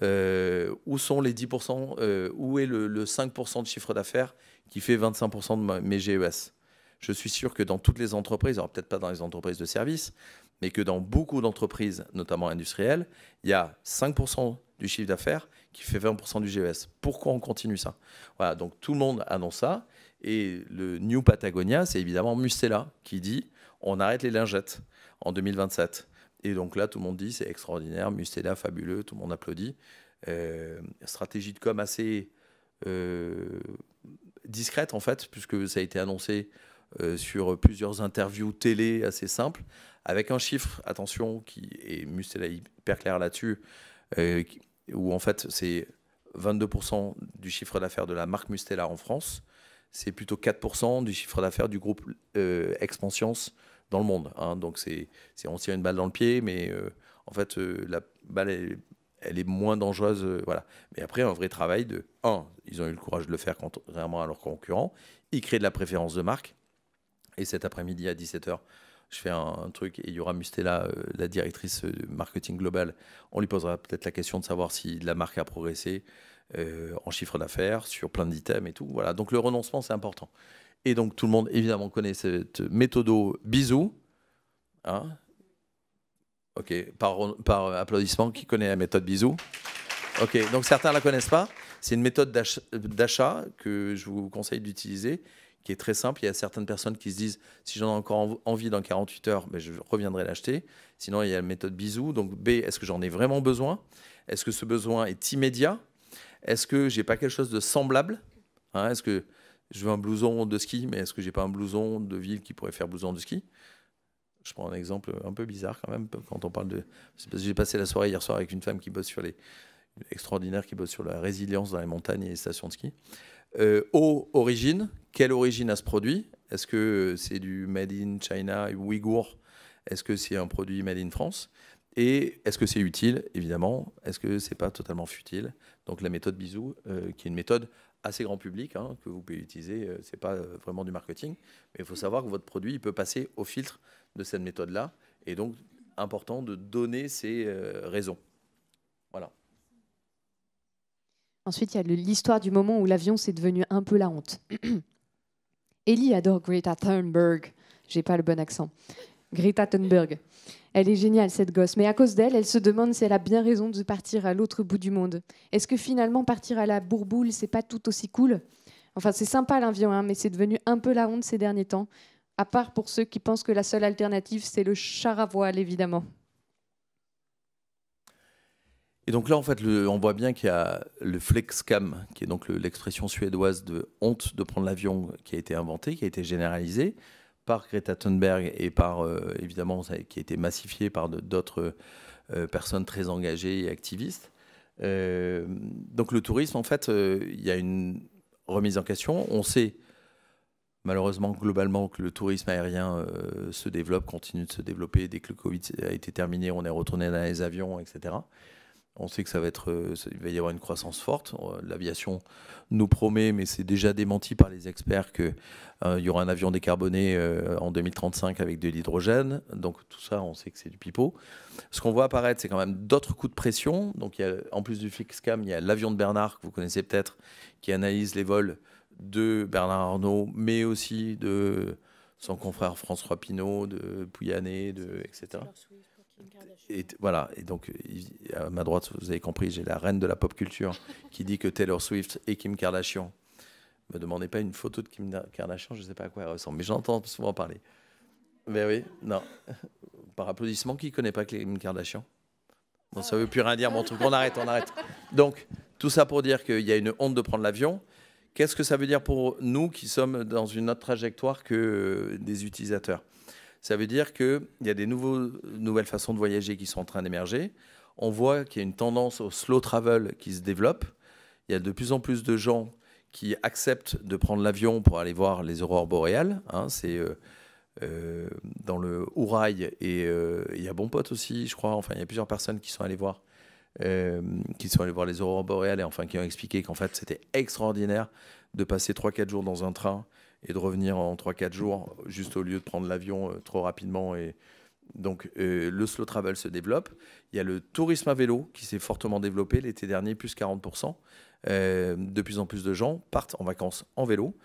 où sont les 10%, où est le 5% de chiffre d'affaires qui fait 25% de mes GES. Je suis sûr que dans toutes les entreprises, alors peut-être pas dans les entreprises de services, mais que dans beaucoup d'entreprises, notamment industrielles, il y a 5% du chiffre d'affaires qui fait 20% du GES. Pourquoi on continue ça? Voilà, donc tout le monde annonce ça. Et le New Patagonia, c'est évidemment Mustela qui dit on arrête les lingettes en 2027. Et donc là, tout le monde dit c'est extraordinaire, Mustela, fabuleux, tout le monde applaudit. Stratégie de com assez discrète en fait, puisque ça a été annoncé sur plusieurs interviews télé assez simples, avec un chiffre, attention, qui est Mustela hyper clair là-dessus, où en fait c'est 22% du chiffre d'affaires de la marque Mustela en France, c'est plutôt 4% du chiffre d'affaires du groupe Expansience dans le monde. Hein. Donc on tire une balle dans le pied, mais en fait la balle elle est moins dangereuse. Voilà. Mais après, un vrai travail de 1, ils ont eu le courage de le faire contrairement à leurs concurrents, ils créent de la préférence de marque. Et cet après-midi à 17h, je fais un truc et il y aura Mustela, la directrice marketing global. On lui posera peut-être la question de savoir si la marque a progressé en chiffre d'affaires, sur plein d'items et tout. Voilà. Donc le renoncement, c'est important. Et donc tout le monde, évidemment, connaît cette méthodo bisou. Hein, ok, par applaudissement, qui connaît la méthode bisou? Ok, donc certains ne la connaissent pas. C'est une méthode d'achat que je vous conseille d'utiliser, qui est très simple. Il y a certaines personnes qui se disent, si j'en ai encore envie dans 48 heures, ben je reviendrai l'acheter. Sinon, il y a la méthode bisou. Donc B, est-ce que j'en ai vraiment besoin? Est-ce que ce besoin est immédiat? Est-ce que j'ai pas quelque chose de semblable? Hein, est-ce que je veux un blouson de ski, mais est-ce que j'ai pas un blouson de ville qui pourrait faire blouson de ski? Je prends un exemple un peu bizarre quand même, quand on parle de... C'est parce que j'ai passé la soirée hier soir avec une femme qui bosse sur les... extraordinaire, qui bosse sur la résilience dans les montagnes et les stations de ski. Origine, quelle origine a ce produit? Est-ce que c'est du made in China, Ouïghour? Est-ce que c'est un produit made in France? Et est-ce que c'est utile? Évidemment. Est-ce que c'est pas totalement futile? Donc la méthode bisou, qui est une méthode assez grand public, hein, que vous pouvez utiliser, c'est pas vraiment du marketing, mais il faut savoir que votre produit il peut passer au filtre de cette méthode-là, et donc important de donner ces raisons. Voilà. Ensuite, il y a l'histoire du moment où l'avion c'est devenu un peu la honte. Ellie adore Greta Thunberg. J'ai pas le bon accent. Greta Thunberg. Elle est géniale, cette gosse. Mais à cause d'elle, elle se demande si elle a bien raison de partir à l'autre bout du monde. Est-ce que finalement, partir à la bourboule, c'est pas tout aussi cool? Enfin, c'est sympa l'avion, hein, mais c'est devenu un peu la honte ces derniers temps. À part pour ceux qui pensent que la seule alternative, c'est le char à voile, évidemment. Et donc là, en fait, on voit bien qu'il y a le flexcam, qui est donc l'expression suédoise de honte de prendre l'avion, qui a été inventé, qui a été généralisé par Greta Thunberg et par, évidemment, qui a été massifié par d'autres personnes très engagées et activistes. Donc le tourisme, en fait, il y a une remise en question. On sait malheureusement globalement que le tourisme aérien se développe, continue de se développer. Dès que le Covid a été terminé, on est retourné dans les avions, etc. On sait que il va y avoir une croissance forte. L'aviation nous promet, mais c'est déjà démenti par les experts, qu'il y aura un avion décarboné en 2035 avec de l'hydrogène. Donc tout ça, on sait que c'est du pipeau. Ce qu'on voit apparaître, c'est quand même d'autres coups de pression. Donc il y a, en plus du Flexcam, il y a l'avion de Bernard, que vous connaissez peut-être, qui analyse les vols de Bernard Arnault, mais aussi de son confrère François Pinault, de Pouyanné, etc. Et voilà, et donc à ma droite, vous avez compris, j'ai la reine de la pop culture qui dit que Taylor Swift et Kim Kardashian. Ne me demandez pas une photo de Kim Kardashian, je ne sais pas à quoi elle ressemble, mais j'entends souvent parler. Mais oui, non. Par applaudissement, qui ne connaît pas Kim Kardashian? Non, ça ne veut plus rien dire, mon truc, on arrête. Donc, tout ça pour dire qu'il y a une honte de prendre l'avion. Qu'est-ce que ça veut dire pour nous qui sommes dans une autre trajectoire que des utilisateurs? Ça veut dire qu'il y a des nouvelles façons de voyager qui sont en train d'émerger. On voit qu'il y a une tendance au slow travel qui se développe. Il y a de plus en plus de gens qui acceptent de prendre l'avion pour aller voir les aurores boréales. Hein, c'est dans le Hurail et il y a Bon Pote aussi, je crois. Enfin, il y a plusieurs personnes qui sont allées voir les aurores boréales et enfin qui ont expliqué qu'en fait, c'était extraordinaire de passer 3-4 jours dans un train et de revenir en 3-4 jours, juste au lieu de prendre l'avion trop rapidement et Donc le slow travel se développe. Il y a le tourisme à vélo qui s'est fortement développé l'été dernier, plus 40%. De plus en plus de gens partent en vacances en vélo,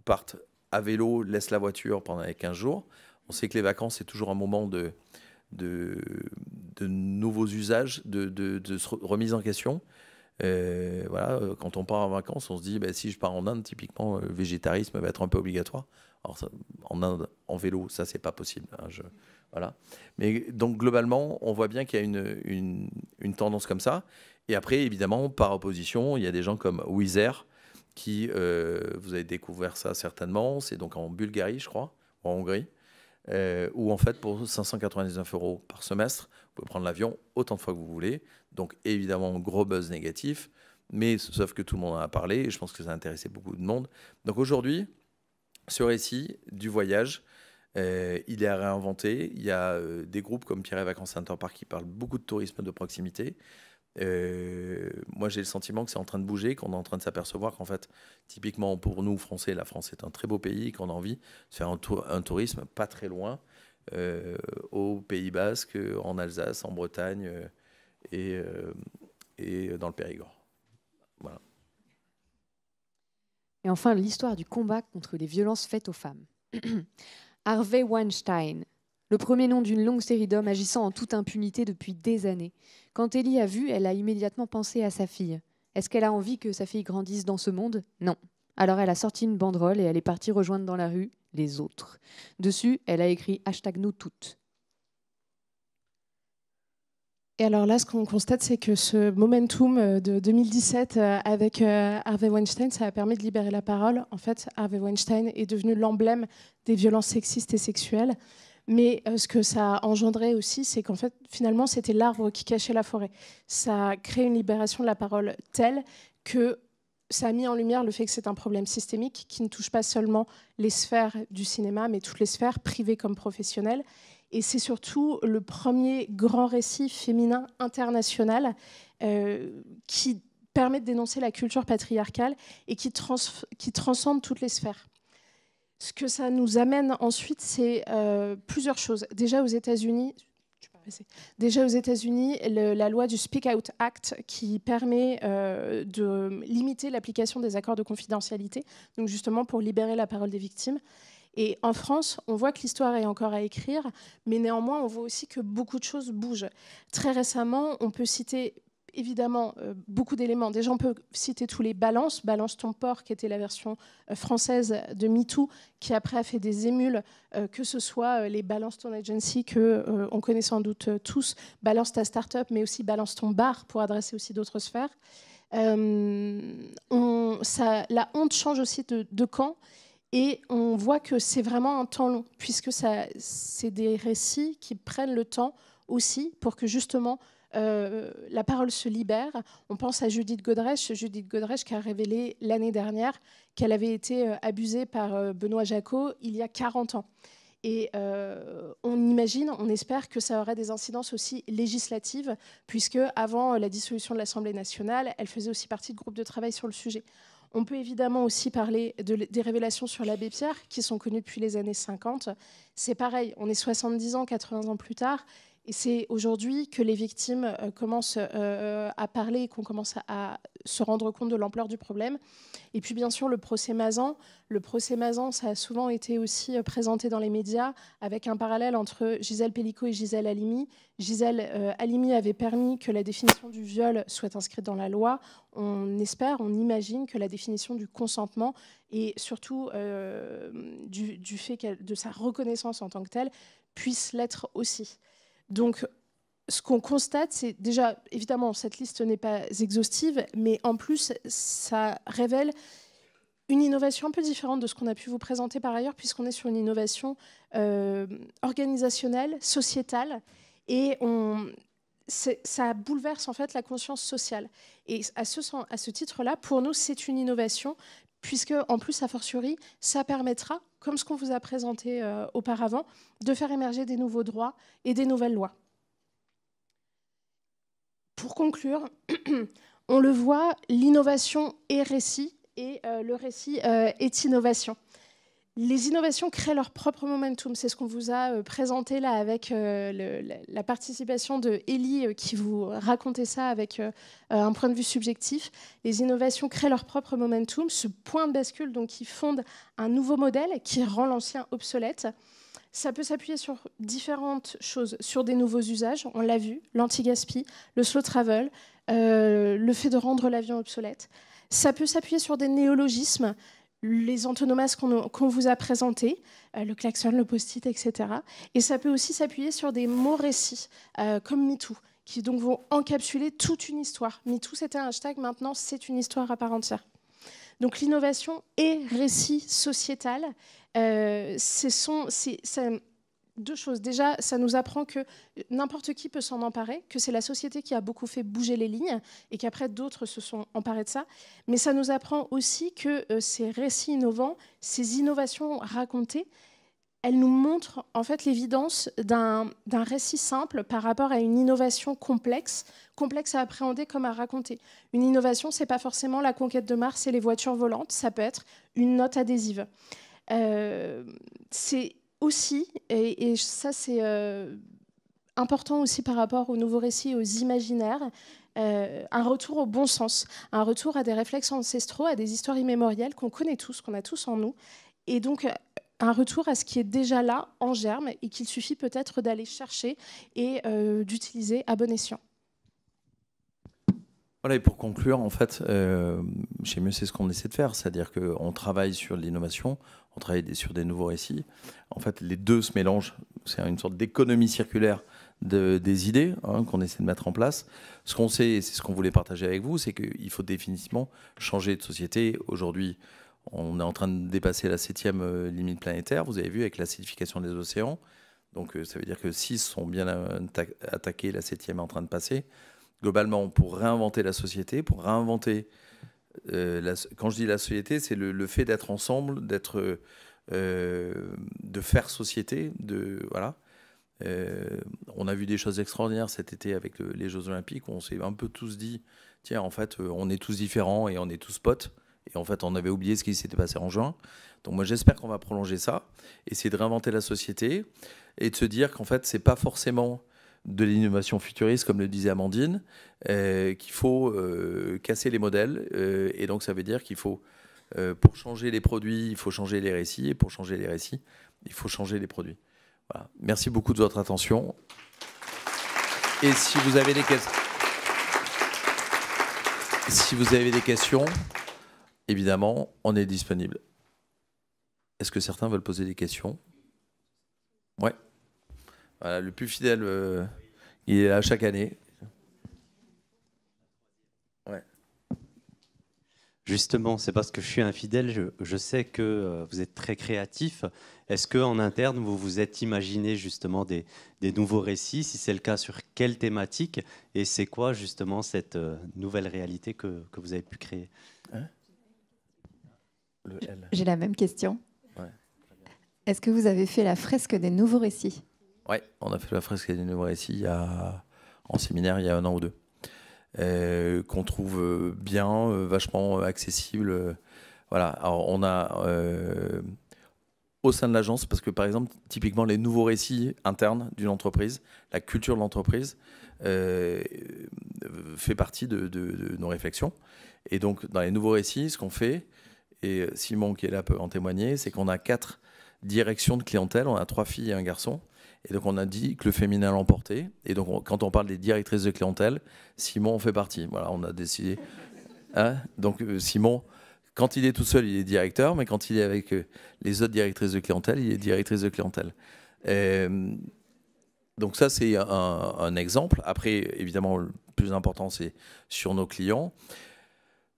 partent à vélo, laissent la voiture pendant les 15 jours. On sait que les vacances, c'est toujours un moment de nouveaux usages, de remise en question. Voilà, quand on part en vacances, on se dit, si je pars en Inde, typiquement, le végétarisme va être un peu obligatoire. Alors, ça, en Inde, en vélo, ça, c'est pas possible. Hein, voilà. Mais donc, globalement, on voit bien qu'il y a une tendance comme ça. Et après, évidemment, par opposition, il y a des gens comme Wizz Air qui, vous avez découvert ça certainement, c'est donc en Bulgarie, je crois, ou en Hongrie, où en fait, pour 599 € par semestre, vous pouvez prendre l'avion autant de fois que vous voulez. Donc, évidemment, gros buzz négatif, mais sauf que tout le monde en a parlé, et je pense que ça a intéressé beaucoup de monde. Donc aujourd'hui, ce récit du voyage, il est à réinventer. Il y a des groupes comme Pierre et Vacances Center Park qui parlent beaucoup de tourisme de proximité. Moi, j'ai le sentiment que c'est en train de bouger, qu'on est en train de s'apercevoir qu'en fait, typiquement pour nous, Français, la France est un très beau pays, qu'on a envie de faire un tourisme pas très loin, au Pays Basque, en Alsace, en Bretagne et dans le Périgord. Voilà. Et enfin, l'histoire du combat contre les violences faites aux femmes. Harvey Weinstein, le premier nom d'une longue série d'hommes agissant en toute impunité depuis des années. Quand Ellie a vu, elle a immédiatement pensé à sa fille. Est-ce qu'elle a envie que sa fille grandisse dans ce monde? Non. Alors elle a sorti une banderole et elle est partie rejoindre dans la rue les autres. Dessus, elle a écrit #nous toutes. Et alors là, ce qu'on constate, c'est que ce momentum de 2017 avec Harvey Weinstein, ça a permis de libérer la parole. En fait, Harvey Weinstein est devenu l'emblème des violences sexistes et sexuelles. Mais ce que ça a engendré aussi, c'est qu'en fait, finalement, c'était l'arbre qui cachait la forêt. Ça a créé une libération de la parole telle que ça a mis en lumière le fait que c'est un problème systémique qui ne touche pas seulement les sphères du cinéma, mais toutes les sphères, privées comme professionnelles. Et c'est surtout le premier grand récit féminin international qui permet de dénoncer la culture patriarcale et qui transcende toutes les sphères. Ce que ça nous amène ensuite, c'est plusieurs choses. Déjà aux États-Unis, la loi du Speak Out Act qui permet de limiter l'application des accords de confidentialité, donc justement pour libérer la parole des victimes. Et en France, on voit que l'histoire est encore à écrire, mais néanmoins, on voit aussi que beaucoup de choses bougent. Très récemment, on peut citer évidemment beaucoup d'éléments. Déjà, on peut citer tous les Balance ton port, qui était la version française de MeToo, qui après a fait des émules, que ce soit les Balance ton agency, qu'on connaît sans doute tous, Balance ta start-up, mais aussi Balance ton bar, pour adresser aussi d'autres sphères. La honte change aussi de camp. Et on voit que c'est vraiment un temps long, puisque c'est des récits qui prennent le temps aussi pour que justement la parole se libère. On pense à Judith Godrèche qui a révélé l'année dernière qu'elle avait été abusée par Benoît Jacot il y a 40 ans. Et on espère que ça aurait des incidences aussi législatives, puisque avant la dissolution de l'Assemblée nationale, elle faisait aussi partie de groupes de travail sur le sujet. On peut évidemment aussi parler des révélations sur l'abbé Pierre, qui sont connues depuis les années 50. C'est pareil, on est 70 ans, 80 ans plus tard, et c'est aujourd'hui que les victimes commencent à parler et qu'on commence à se rendre compte de l'ampleur du problème. Et puis bien sûr, le procès Mazan. Le procès Mazan, ça a souvent été aussi présenté dans les médias avec un parallèle entre Gisèle Pelicot et Gisèle Halimi. Gisèle Halimi avait permis que la définition du viol soit inscrite dans la loi. On espère, on imagine que la définition du consentement et surtout du fait de sa reconnaissance en tant que telle puisse l'être aussi. Donc, ce qu'on constate, c'est déjà, évidemment, cette liste n'est pas exhaustive, mais en plus, ça révèle une innovation un peu différente de ce qu'on a pu vous présenter par ailleurs, puisqu'on est sur une innovation organisationnelle, sociétale, et ça bouleverse en fait la conscience sociale. Et à ce titre-là, pour nous, c'est une innovation, puisque en plus, a fortiori, ça permettra, comme ce qu'on vous a présenté auparavant, de faire émerger des nouveaux droits et des nouvelles lois. Pour conclure, on le voit, l'innovation est récit et le récit est innovation. Les innovations créent leur propre momentum. C'est ce qu'on vous a présenté là avec la participation de Ellie qui vous racontait ça avec un point de vue subjectif. Les innovations créent leur propre momentum, ce point de bascule donc, qui fonde un nouveau modèle qui rend l'ancien obsolète. Ça peut s'appuyer sur différentes choses, sur des nouveaux usages, on l'a vu, l'anti-gaspi, le slow travel, le fait de rendre l'avion obsolète. Ça peut s'appuyer sur des néologismes, les antonomastes qu'on vous a présentés, le klaxon, le post-it, etc. Et ça peut aussi s'appuyer sur des mots récits, comme MeToo, qui donc vont encapsuler toute une histoire. MeToo, c'était un hashtag, maintenant c'est une histoire à part entière. Donc l'innovation et récit sociétal, deux choses. Déjà, ça nous apprend que n'importe qui peut s'en emparer, que c'est la société qui a beaucoup fait bouger les lignes et qu'après d'autres se sont emparés de ça. Mais ça nous apprend aussi que ces récits innovants, ces innovations racontées, elles nous montrent en fait l'évidence d'un récit simple par rapport à une innovation complexe à appréhender comme à raconter. Une innovation, c'est pas forcément la conquête de Mars et les voitures volantes, ça peut être une note adhésive. C'est aussi, et ça c'est important aussi par rapport aux nouveaux récits, aux imaginaires, un retour au bon sens, un retour à des réflexes ancestraux, à des histoires immémoriales qu'on connaît tous, qu'on a tous en nous, et donc un retour à ce qui est déjà là, en germe, et qu'il suffit peut-être d'aller chercher et d'utiliser à bon escient. Voilà, et pour conclure, en fait, chez Mieux, c'est ce qu'on essaie de faire, c'est-à-dire qu'on travaille sur l'innovation, on travaille sur des nouveaux récits. En fait, les deux se mélangent, c'est une sorte d'économie circulaire des idées qu'on essaie de mettre en place. Ce qu'on sait, et c'est ce qu'on voulait partager avec vous, c'est qu'il faut définitivement changer de société. Aujourd'hui, on est en train de dépasser la 7e limite planétaire, vous avez vu, avec l'acidification des océans. Donc ça veut dire que 6 sont bien attaqués, la 7e est en train de passer. Globalement, pour réinventer la société, pour réinventer, quand je dis la société, c'est le fait d'être ensemble, de faire société, voilà. On a vu des choses extraordinaires cet été avec les Jeux Olympiques, où on s'est un peu tous dit, tiens, en fait, on est tous différents et on est tous potes. Et en fait, on avait oublié ce qui s'était passé en juin. Donc moi, j'espère qu'on va prolonger ça, essayer de réinventer la société et de se dire qu'en fait, c'est pas forcément de l'innovation futuriste, comme le disait Amandine, qu'il faut casser les modèles. Et donc, ça veut dire qu'il faut, pour changer les produits, il faut changer les récits. Et pour changer les récits, il faut changer les produits. Voilà. Merci beaucoup de votre attention. Et si vous avez des questions, évidemment, on est disponible. Est-ce que certains veulent poser des questions? Ouais. Voilà, le plus fidèle, il est là chaque année. Ouais. Justement, c'est parce que je suis infidèle, je sais que vous êtes très créatif. Est-ce qu'en interne, vous vous êtes imaginé justement des nouveaux récits? Si c'est le cas, sur quelle thématique? Et c'est quoi justement cette nouvelle réalité que vous avez pu créer? J'ai la même question. Ouais. Est-ce que vous avez fait la fresque des nouveaux récits? Oui, on a fait la fresque des nouveaux récits en séminaire il y a 1 an ou 2, qu'on trouve bien, vachement accessible. Voilà. Alors on a au sein de l'agence, parce que par exemple, typiquement les nouveaux récits internes d'une entreprise, la culture de l'entreprise fait partie de nos réflexions. Et donc dans les nouveaux récits, ce qu'on fait, et Simon qui est là peut en témoigner, c'est qu'on a 4 directions de clientèle, on a 3 filles et un garçon. Et donc, on a dit que le féminin l'emportait. Et donc, quand on parle des directrices de clientèle, Simon en fait partie. Voilà, on a décidé. Donc, Simon, quand il est tout seul, il est directeur. Mais quand il est avec les autres directrices de clientèle, il est directrice de clientèle. Donc, ça, c'est un exemple. Après, évidemment, le plus important, c'est sur nos clients.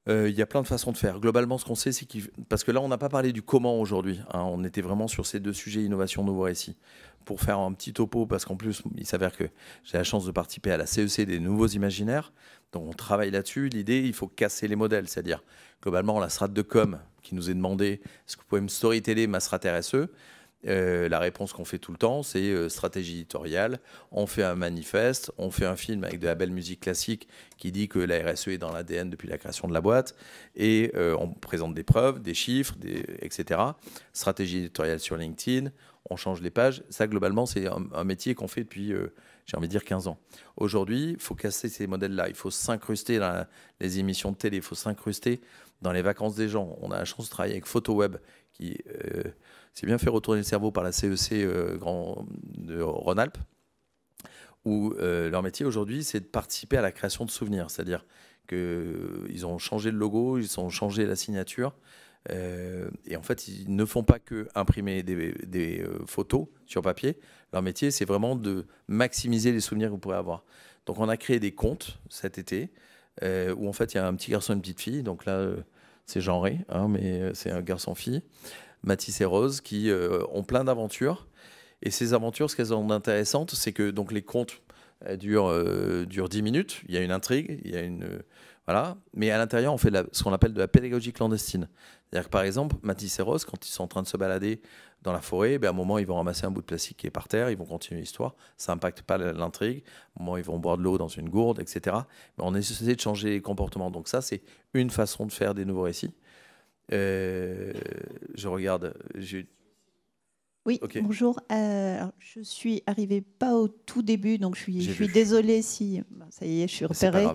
Il y a plein de façons de faire. Globalement, ce qu'on sait, c'est parce que là, on n'a pas parlé du comment aujourd'hui. On était vraiment sur ces 2 sujets, innovation, nouveaux récits. Pour faire un petit topo, parce qu'en plus, il s'avère que j'ai la chance de participer à la CEC des nouveaux imaginaires. Donc, on travaille là-dessus. L'idée, il faut casser les modèles. C'est-à-dire, globalement, la strate de com qui nous est demandée, est-ce que vous pouvez me storyteller ma strate RSE? La réponse qu'on fait tout le temps, c'est stratégie éditoriale. On fait un manifeste, on fait un film avec de la belle musique classique qui dit que la RSE est dans l'ADN depuis la création de la boîte. Et on présente des preuves, des chiffres, etc. Stratégie éditoriale sur LinkedIn. On change les pages. Ça, globalement, c'est un métier qu'on fait depuis, j'ai envie de dire, 15 ans. Aujourd'hui, il faut casser ces modèles-là. Il faut s'incruster dans les émissions de télé. Il faut s'incruster dans les vacances des gens. On a la chance de travailler avec PhotoWeb, qui s'est bien fait retourner le cerveau par la CEC de Rhône-Alpes, où leur métier aujourd'hui, c'est de participer à la création de souvenirs. C'est-à-dire qu'ils ont changé le logo, ils ont changé la signature. Et en fait, ils ne font pas que imprimer des photos sur papier. Leur métier, c'est vraiment de maximiser les souvenirs que vous pourrez avoir. Donc, on a créé des comptes cet été où en fait, il y a un petit garçon et une petite fille. Donc là, c'est genré, hein, mais c'est un garçon-fille, Mathis et Rose, qui ont plein d'aventures. Et ces aventures, ce qu'elles ont d'intéressant, c'est que donc, les comptes durent 10 minutes. Il y a une intrigue, il y a une... Voilà. Mais à l'intérieur, on fait ce qu'on appelle de la pédagogie clandestine. C'est-à-dire que, par exemple, Mathis et Rose, quand ils sont en train de se balader dans la forêt, à un moment, ils vont ramasser un bout de plastique qui est par terre, ils vont continuer l'histoire. Ça n'impacte pas l'intrigue. À un moment, ils vont boire de l'eau dans une gourde, etc. Mais on essaie de changer les comportements. Donc ça, c'est une façon de faire des nouveaux récits. Je regarde... Oui, okay. Bonjour. Alors, je suis arrivée pas au tout début, donc je suis désolée si... ça y est, je suis repérée.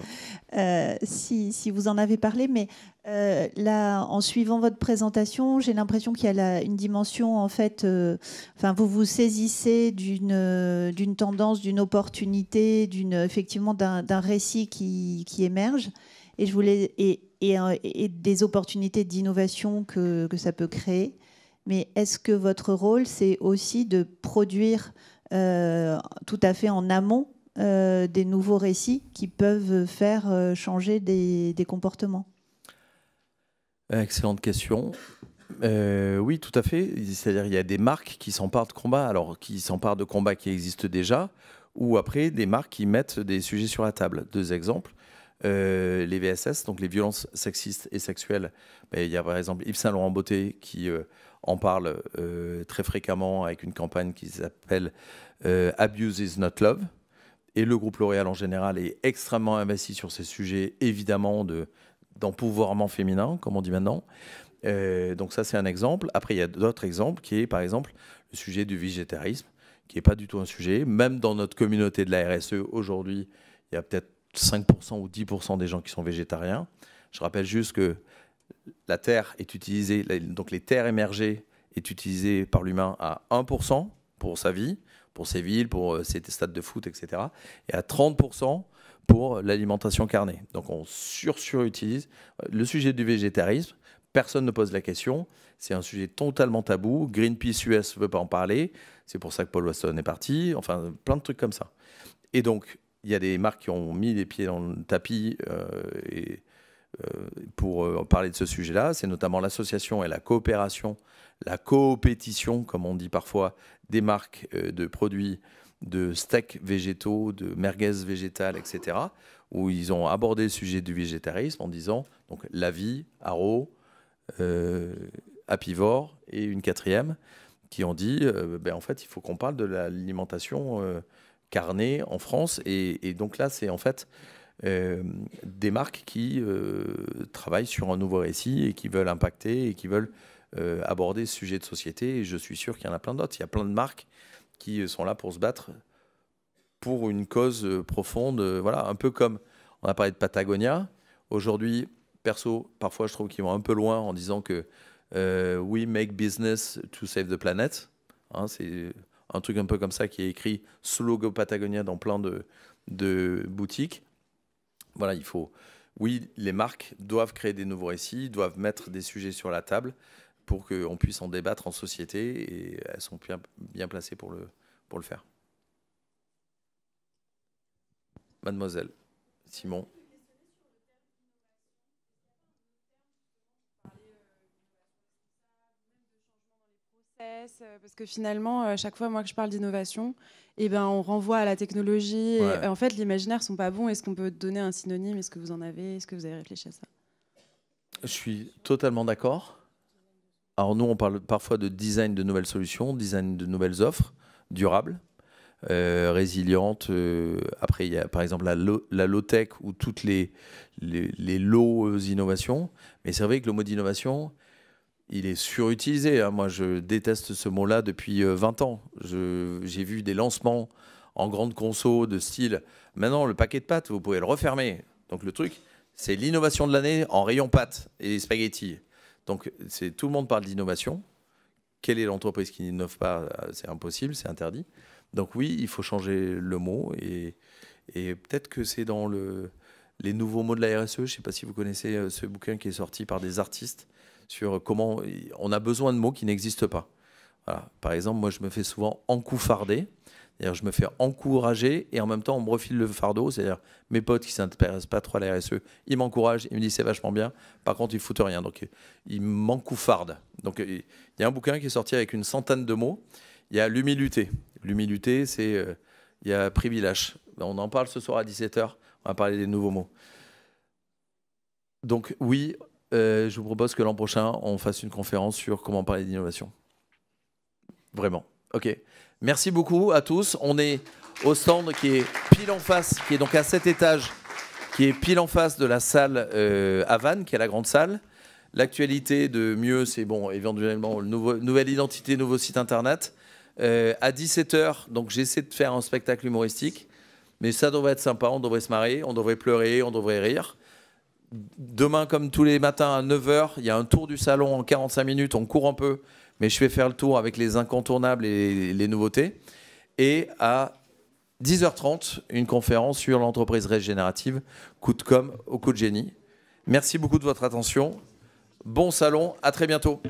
Si vous en avez parlé, mais là, en suivant votre présentation, j'ai l'impression qu'il y a une dimension, en fait... vous vous saisissez d'une tendance, d'une opportunité, effectivement d'un récit qui émerge. Et je voulais... Et des opportunités d'innovation que ça peut créer. Mais est-ce que votre rôle, c'est aussi de produire tout à fait en amont des nouveaux récits qui peuvent faire changer des comportements? Excellente question. Oui, tout à fait. C'est-à-dire qu'il y a des marques qui s'emparent de combats, alors qui s'emparent de combats qui existent déjà, ou après des marques qui mettent des sujets sur la table. 2 exemples. Les VSS, donc les violences sexistes et sexuelles. Il y a par exemple Yves Saint Laurent Beauté qui en parle très fréquemment avec une campagne qui s'appelle Abuse is not love. Et le groupe L'Oréal en général est extrêmement investi sur ces sujets, évidemment, d'empouvoirment féminin, comme on dit maintenant. Donc ça, c'est un exemple. Après, il y a d'autres exemples qui est, par exemple, le sujet du végétarisme, qui n'est pas du tout un sujet. Même dans notre communauté de la RSE, aujourd'hui, il y a peut-être 5% ou 10% des gens qui sont végétariens. Je rappelle juste que la terre est utilisée, donc les terres émergées est utilisée par l'humain à 1% pour sa vie, pour ses villes, pour ses stades de foot, etc. Et à 30% pour l'alimentation carnée. Donc on surutilise. Le sujet du végétarisme, personne ne pose la question. C'est un sujet totalement tabou. Greenpeace US ne veut pas en parler. C'est pour ça que Paul Watson est parti. Enfin, plein de trucs comme ça. Et donc, il y a des marques qui ont mis les pieds dans le tapis pour parler de ce sujet-là. C'est notamment l'association et la coopération, la coopétition, comme on dit parfois, des marques de produits de steaks végétaux, de merguez végétales, etc., où ils ont abordé le sujet du végétarisme en disant donc, la vie, Haro, Apivore et une 4e qui ont dit en fait, il faut qu'on parle de l'alimentation carnée en France. Et donc là, c'est en fait des marques qui travaillent sur un nouveau récit et qui veulent impacter et qui veulent aborder ce sujet de société. Et je suis sûr qu'il y en a plein d'autres. Il y a plein de marques qui sont là pour se battre pour une cause profonde. Voilà, un peu comme on a parlé de Patagonia. Aujourd'hui, perso, parfois je trouve qu'ils vont un peu loin en disant que we make business to save the planet. Hein, c'est un truc un peu comme ça qui est écrit sous logo Patagonia dans plein de boutiques. Voilà, il faut... Oui, les marques doivent créer des nouveaux récits, doivent mettre des sujets sur la table pour qu'on puisse en débattre en société, et elles sont bien placées pour le faire. Mademoiselle, Simon. Parce que finalement, chaque fois moi que je parle d'innovation, on renvoie à la technologie. Ouais. Et, en fait, l'imaginaire ne sont pas bons. Est-ce qu'on peut donner un synonyme? Est-ce que vous en avez? Est-ce que vous avez réfléchi à ça? Je suis totalement d'accord. Alors nous, on parle parfois de design de nouvelles solutions, design de nouvelles offres durables, résilientes. Après, il y a par exemple la low-tech ou toutes les low innovations. Mais c'est vrai que le mot d'innovation, il est surutilisé. Hein. Moi, je déteste ce mot-là depuis 20 ans. J'ai vu des lancements en grande conso de style « Maintenant, le paquet de pâtes, vous pouvez le refermer ». Donc le truc, c'est l'innovation de l'année en rayon pâtes et spaghettis. Donc tout le monde parle d'innovation. Quelle est l'entreprise qui n'innove pas? C'est impossible, c'est interdit. Donc oui, il faut changer le mot. Et peut-être que c'est dans les nouveaux mots de la RSE. Je ne sais pas si vous connaissez ce bouquin qui est sorti par des artistes sur comment on a besoin de mots qui n'existent pas. Voilà. Par exemple, moi, je me fais souvent encoufarder. C'est-à-dire, je me fais encourager et en même temps, on me refile le fardeau. C'est-à-dire, mes potes qui ne s'intéressent pas trop à la RSE, ils m'encouragent, ils me disent c'est vachement bien. Par contre, ils ne foutent rien. Donc, ils m'encoufardent. Donc, il y a un bouquin qui est sorti avec une centaine de mots. Il y a l'humilité. L'humilité, c'est... il y a privilège. On en parle ce soir à 17h. On va parler des nouveaux mots. Donc, oui, je vous propose que l'an prochain, on fasse une conférence sur comment parler d'innovation. Vraiment. OK. Merci beaucoup à tous. On est au stand qui est pile en face, qui est donc à 7 étages, qui est pile en face de la salle à Vannes, qui est la grande salle. L'actualité de mieux, c'est bon, éventuellement, nouvelle identité, nouveau site internet. À 17h, donc j'essaie de faire un spectacle humoristique, mais ça devrait être sympa, on devrait se marrer, on devrait pleurer, on devrait rire. Demain, comme tous les matins à 9h, il y a un tour du salon en 45 minutes, on court un peu, mais je vais faire le tour avec les incontournables et les nouveautés. Et à 10h30, une conférence sur l'entreprise régénérative, coup de com' au coup de génie. Merci beaucoup de votre attention. Bon salon, à très bientôt.